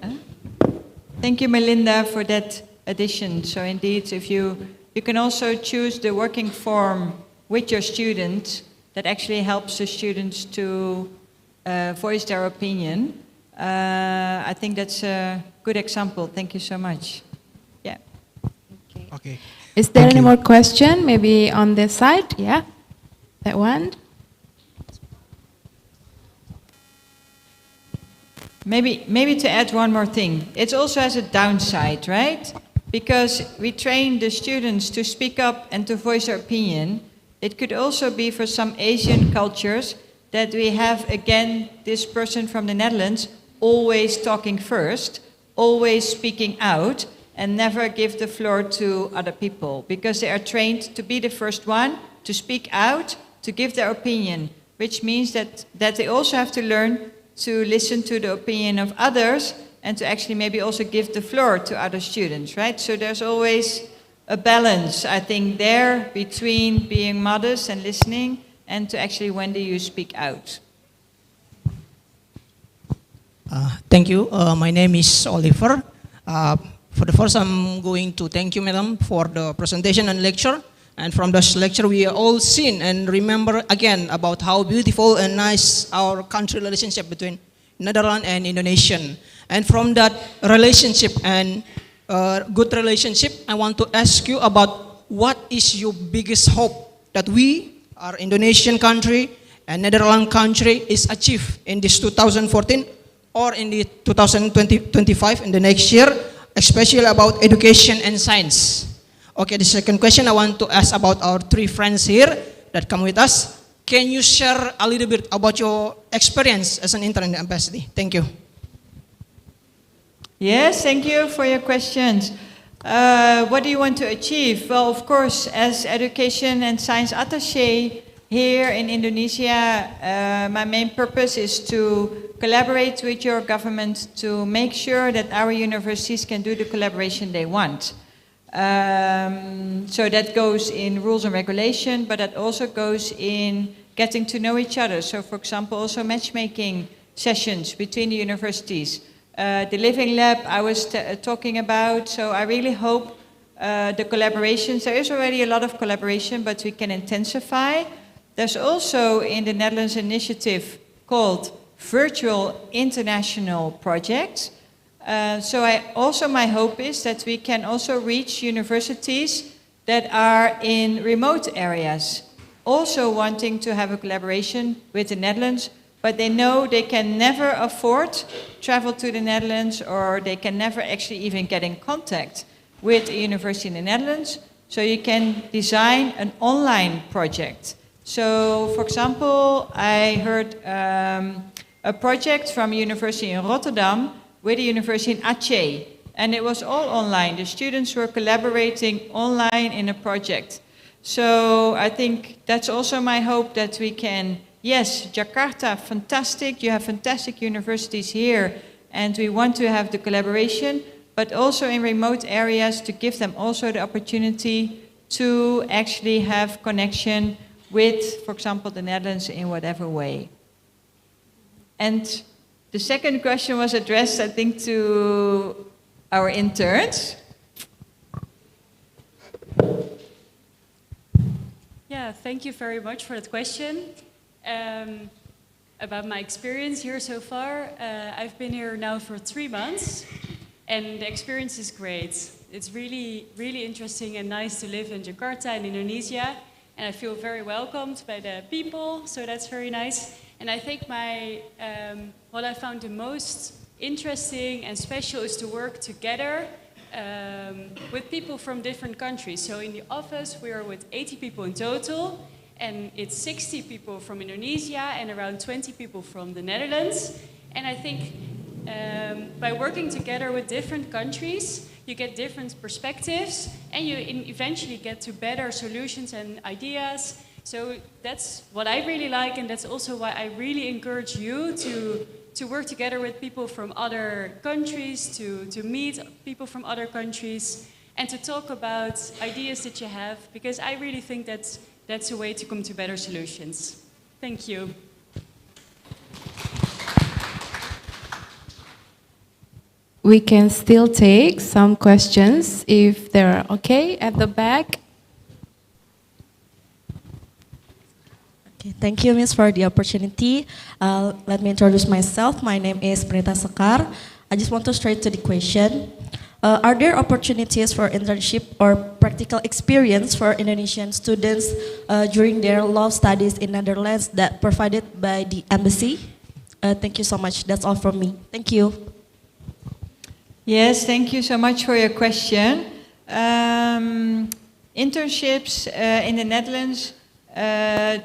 Thank you, Melinda, for that addition. So indeed, if you can also choose the working form with your student that actually helps the students to voice their opinion. I think that's a good example. Thank you so much. Yeah. Okay. Is there Thank any you. more question? Maybe on this side? Yeah, that one. Maybe to add one more thing. It also has a downside, right? Because we train the students to speak up and to voice their opinion. It could also be for some Asian cultures that we have, again, this person from the Netherlands always talking first, always speaking out, and never give the floor to other people, because they are trained to be the first one, to speak out, to give their opinion, which means that they also have to learn to listen to the opinion of others and to actually maybe also give the floor to other students, right? So there's always a balance, I think, there between being modest and listening and to actually when do you speak out. Thank you. My name is Oliver. For the first, I'm going to thank you, madam, for the presentation and lecture. And from this lecture, we all seen and remember again about how beautiful and nice our country relationship between Netherlands and Indonesian. And from that relationship and good relationship, I want to ask you about what is your biggest hope that we, our Indonesian country and Netherlands country, is achieved in this 2014 or in the 2025 in the next year, especially about education and science. Okay, the second question I want to ask about our three friends here that come with us. Can you share a little bit about your experience as an intern in the embassy? Thank you. Yes, thank you for your questions. What do you want to achieve? Well, of course, as education and science attaché here in Indonesia, my main purpose is to collaborate with your government to make sure that our universities can do the collaboration they want. So that goes in rules and regulation, but that also goes in getting to know each other. So for example, also matchmaking sessions between the universities. The Living Lab I was talking about, so I really hope the collaborations, there is already a lot of collaboration, but we can intensify. There's also in the Netherlands initiative called Virtual International Projects. So my hope is that we can also reach universities that are in remote areas, also wanting to have a collaboration with the Netherlands, but they know they can never afford travel to the Netherlands, or they can never actually even get in contact with a university in the Netherlands. So you can design an online project. So for example, I heard a project from a university in Rotterdam with a university in Attache, and it was all online. The students were collaborating online in a project. So I think that's also my hope, that we can, yes, Jakarta, fantastic, you have fantastic universities here, and we want to have the collaboration, but also in remote areas to give them also the opportunity to actually have connection with, for example, the Netherlands in whatever way. And the second question was addressed, I think, to our interns. Yeah, thank you very much for that question. About my experience here so far, I've been here now for 3 months, and the experience is great. It's really, really interesting and nice to live in Jakarta in Indonesia, and I feel very welcomed by the people, so that's very nice. And I think what I found the most interesting and special is to work together with people from different countries. So in the office we are with 80 people in total, and it's 60 people from Indonesia and around 20 people from the Netherlands. And I think by working together with different countries, you get different perspectives, and you eventually get to better solutions and ideas. So that's what I really like, and that's also why I really encourage you to work together with people from other countries, to meet people from other countries, and to talk about ideas that you have, because I really think that's a way to come to better solutions. Thank you. we can still take some questions if they're okay at the back. Okay, thank you, Miss, for the opportunity. Let me introduce myself. My name is Pranita Sekar. I just want to straight to the question. Are there opportunities for internship or practical experience for Indonesian students during their law studies in Netherlands that provided by the embassy? Thank you so much. That's all from me. Thank you. Yes, thank you so much for your question. Internships in the Netherlands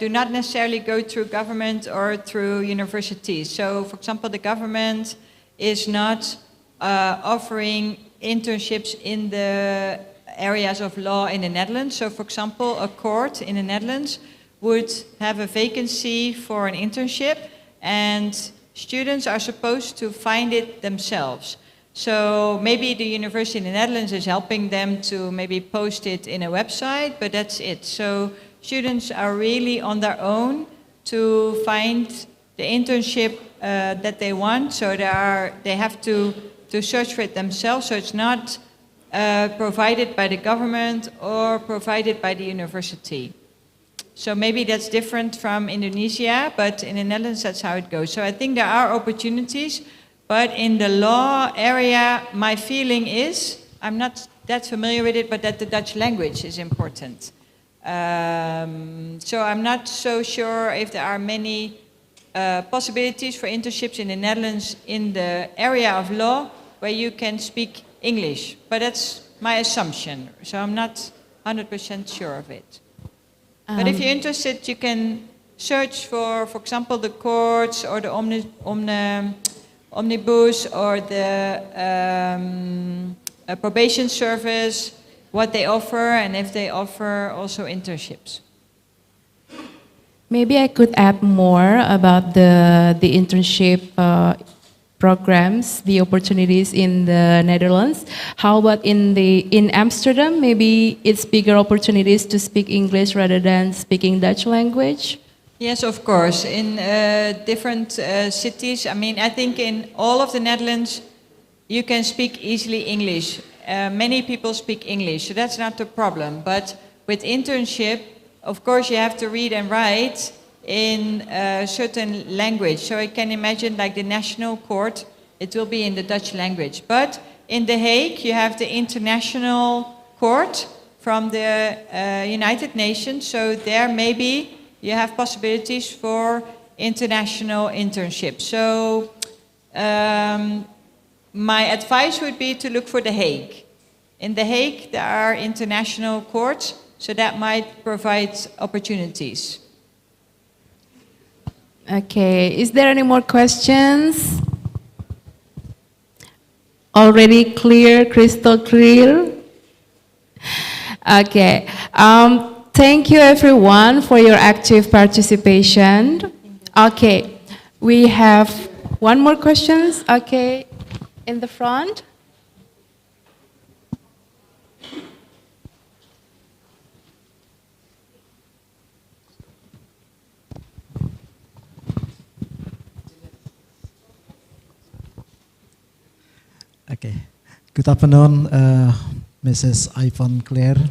do not necessarily go through government or through universities. So, for example, the government is not offering internships in the areas of law in the Netherlands. So, for example, a court in the Netherlands would have a vacancy for an internship, and students are supposed to find it themselves. So maybe the university in the Netherlands is helping them to maybe post it in a website, but that's it. So students are really on their own to find the internship that they want. So they have to search for it themselves. So it's not provided by the government or provided by the university. So maybe that's different from Indonesia, but in the Netherlands that's how it goes. So I think there are opportunities. But in the law area, my feeling is, I'm not that familiar with it, but that the Dutch language is important. So I'm not so sure if there are many possibilities for internships in the Netherlands in the area of law where you can speak English. But that's my assumption, so I'm not 100% sure of it. But if you're interested, you can search for example, the courts or the omnibus or the probation service, what they offer, and if they offer also internships. Maybe I could add more about the internship programs, the opportunities in the Netherlands. How about in Amsterdam? Maybe it's bigger opportunities to speak English rather than speaking Dutch language. Yes, of course. In different cities, I mean, I think in all of the Netherlands, you can speak easily English. Many people speak English, so that's not the problem. But with internship, of course, you have to read and write in a certain language. So I can imagine like the national court, it will be in the Dutch language. But in The Hague, you have the international court from the United Nations. So there maybe you have possibilities for international internships. So my advice would be to look for The Hague. In The Hague, there are international courts, so that might provide opportunities. Okay, is there any more questions? Already clear, crystal clear? Okay. Thank you everyone for your active participation. Okay, we have one more question. Okay, in the front. Okay, good afternoon, Mrs. Yvonna Klerks.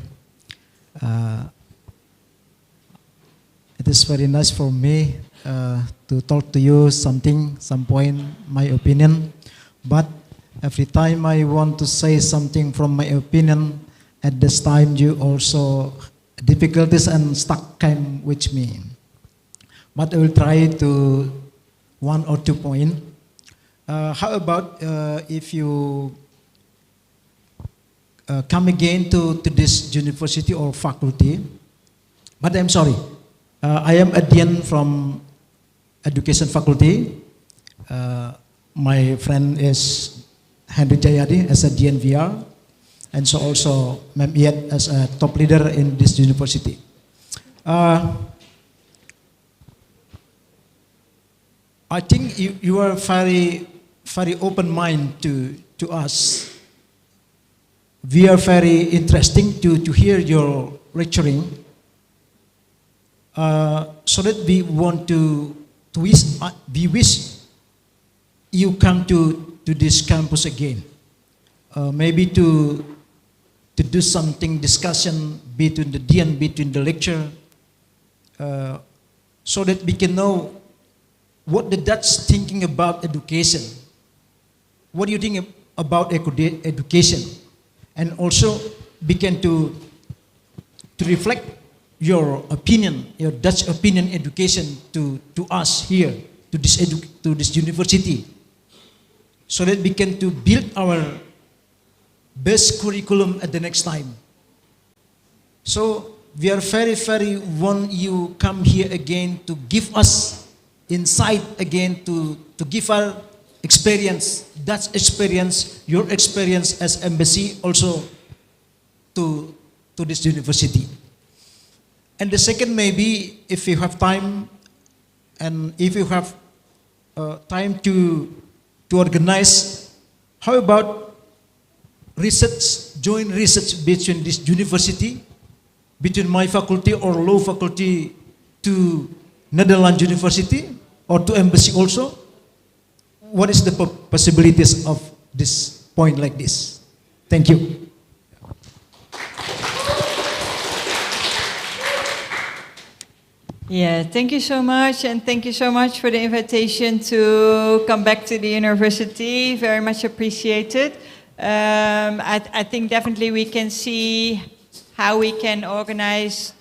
It is very nice for me to talk to you some point, my opinion. But every time I want to say something from my opinion, at this time you also difficulties and stuck came with me. But I will try to 1 or 2 points. How about if you come again to this university or faculty? But I'm sorry, I am a dean from education faculty. My friend is Henry Jayadi as a DNVR, and so also Ma'am Yet as a top leader in this university. I think you are very open mind to us. We are very interesting to hear your lecturing. So that we want we wish you come to this campus again. maybe to do something discussion between the dean, between the lecture, so that we can know what the Dutch thinking about education. What do you think about education? And also begin to reflect your opinion, your Dutch opinion education to us here, to this university, so that we can to build our best curriculum at the next time. So we are very, very want you come here again to give us insight again, to give our experience, Dutch experience, your experience as embassy also to this university. And the second, maybe if you have time and if you have time to organize, how about research, joint research between this university, between my faculty or law faculty to Netherlands University or to embassy also? What is the possibilities of this point like this? Thank you. Yeah, thank you so much, and thank you so much for the invitation to come back to the university. Very much appreciated. I think definitely we can see how we can organize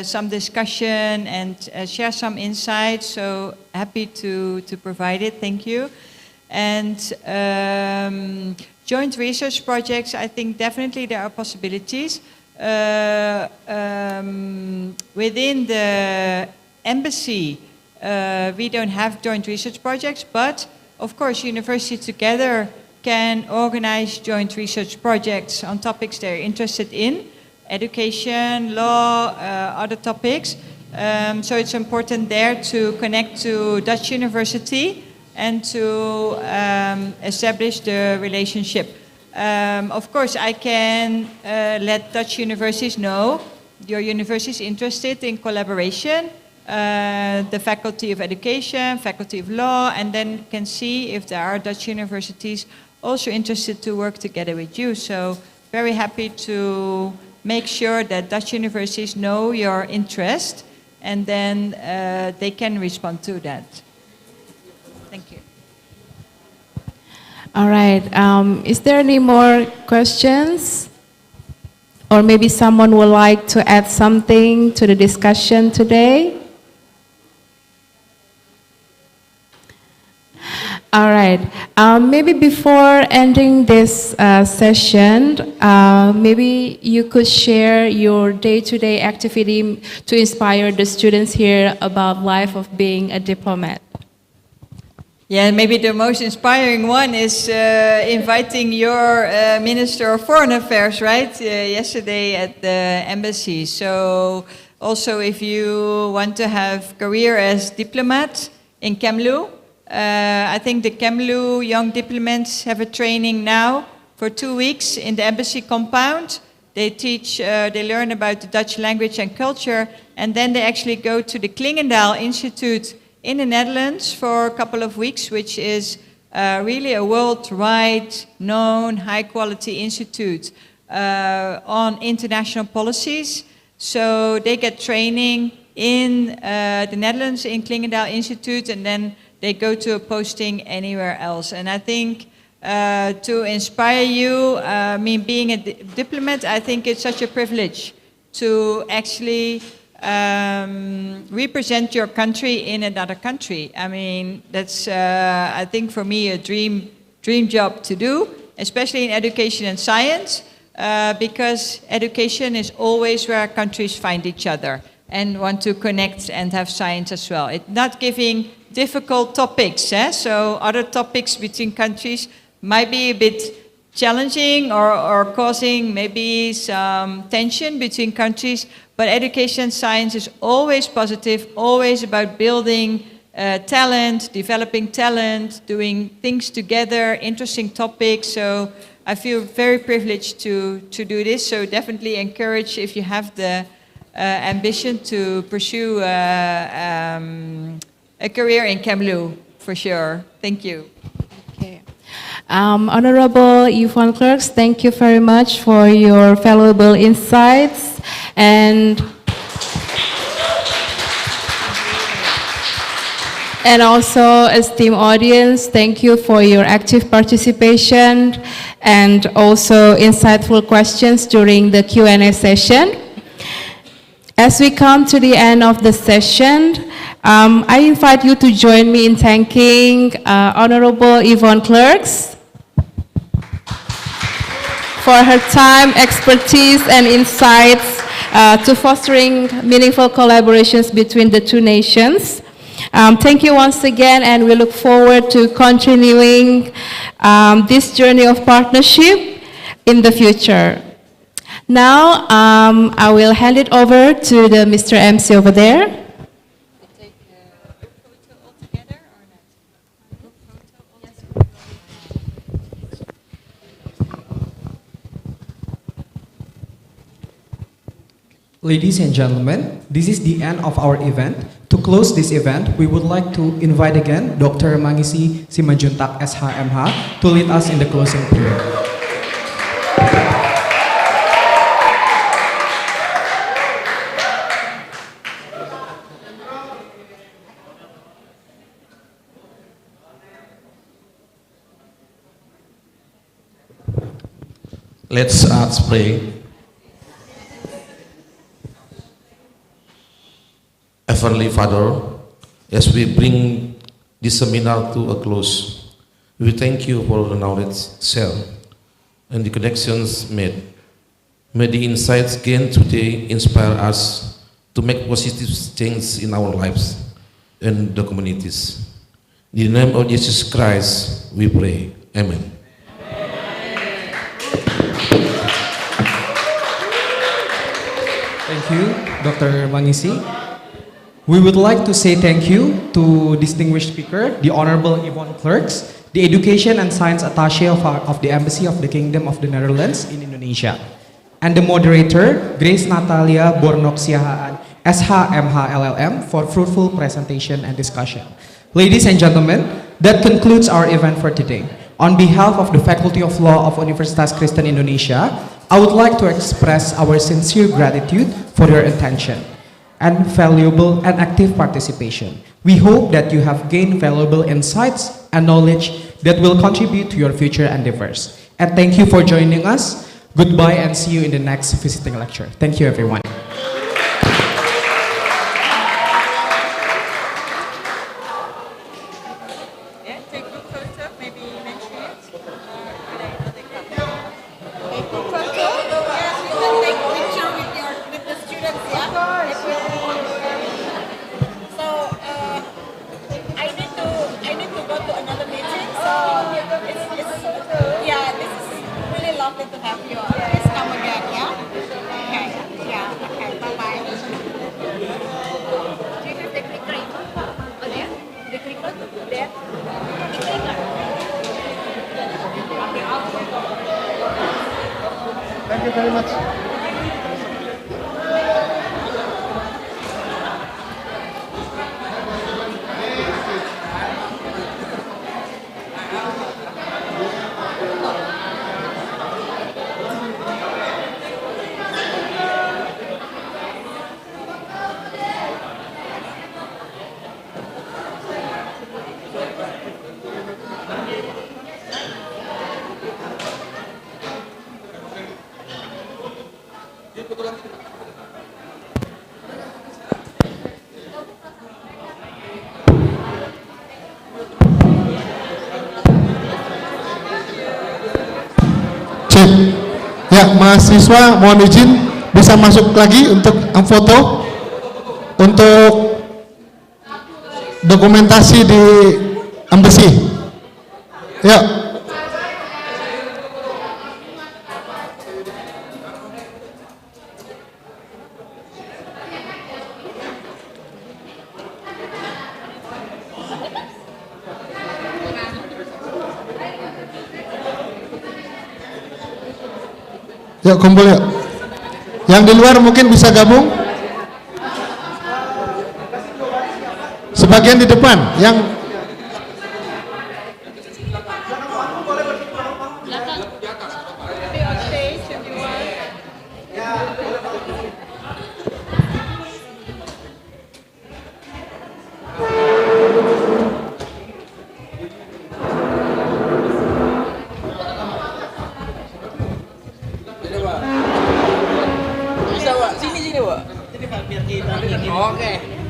some discussion and share some insights. So happy to provide it. Thank you. And joint research projects, I think definitely there are possibilities. Within the embassy, we don't have joint research projects, but of course universities together can organize joint research projects on topics they're interested in, education, law, other topics. So it's important there to connect to Dutch University and to establish the relationship. Of course, I can let Dutch universities know your university is interested in collaboration, the Faculty of Education, Faculty of Law, and then can see if there are Dutch universities also interested to work together with you. So very happy to make sure that Dutch universities know your interest, and then they can respond to that. Thank you. All right. Is there any more questions? Or maybe someone would like to add something to the discussion today? All right. Maybe before ending this session, maybe you could share your day-to-day activity to inspire the students here about life of being a diplomat. Yeah, maybe the most inspiring one is inviting your Minister of Foreign Affairs, right, yesterday at the embassy. So also if you want to have career as diplomat in Kamlu, I think the Kamlu young diplomats have a training now for 2 weeks in the embassy compound. They teach, they learn about the Dutch language and culture, and then they actually go to the Klingendaal Institute in the Netherlands for a couple of weeks, which is really a worldwide known high-quality institute on international policies. So they get training in the Netherlands in Klingendaal Institute, and then they go to a posting anywhere else. And I think to inspire you, being a diplomat, I think it's such a privilege to actually represent your country in another country. I mean, that's, I think for me, a dream job to do, especially in education and science, because education is always where countries find each other and want to connect and have science as well. It's not giving difficult topics, so other topics between countries might be a bit challenging or causing maybe some tension between countries, but education and science is always positive, always about building talent, developing talent, doing things together, interesting topics. So I feel very privileged to do this. So definitely encourage, if you have the ambition, to pursue a career in Kamlu, for sure. Thank you. Okay. Honorable Yvonna Klerks, thank you very much for your valuable insights. And also, esteemed audience, thank you for your active participation and also insightful questions during the Q&A session. As we come to the end of the session, I invite you to join me in thanking Honorable Yvonna Klerks for her time, expertise, and insights to fostering meaningful collaborations between the two nations. Thank you once again, and we look forward to continuing this journey of partnership in the future. Now, I will hand it over to the Mr. MC over there. Ladies and gentlemen, this is the end of our event. To close this event, we would like to invite again Dr. Mangisi Simanjuntak SHMH to lead us in the closing prayer. Let's pray. Heavenly Father, as we bring this seminar to a close, we thank you for the knowledge shared and the connections made. May the insights gained today inspire us to make positive change in our lives and the communities. In the name of Jesus Christ, we pray. Amen. Thank you, Dr. Mangisi. We would like to say thank you to distinguished speaker, the Honorable Yvonna Klerks, the Education and Science Attache of the Embassy of the Kingdom of the Netherlands in Indonesia, and the moderator, Grace Natalia Bornok Siahaan, SHMH LLM, for fruitful presentation and discussion. Ladies and gentlemen, that concludes our event for today. On behalf of the Faculty of Law of Universitas Kristen Indonesia, I would like to express our sincere gratitude for your attention and valuable and active participation. We hope that you have gained valuable insights and knowledge that will contribute to your future endeavors. And thank you for joining us. Goodbye and see you in the next visiting lecture. Thank you, everyone. Thank you very much. Cek. Ya, mahasiswa mohon izin bisa masuk lagi untuk foto, untuk dokumentasi di embassy. Ya. Yuk kumpul yuk. Yang di luar mungkin bisa gabung. Sebagian di depan yang Oke.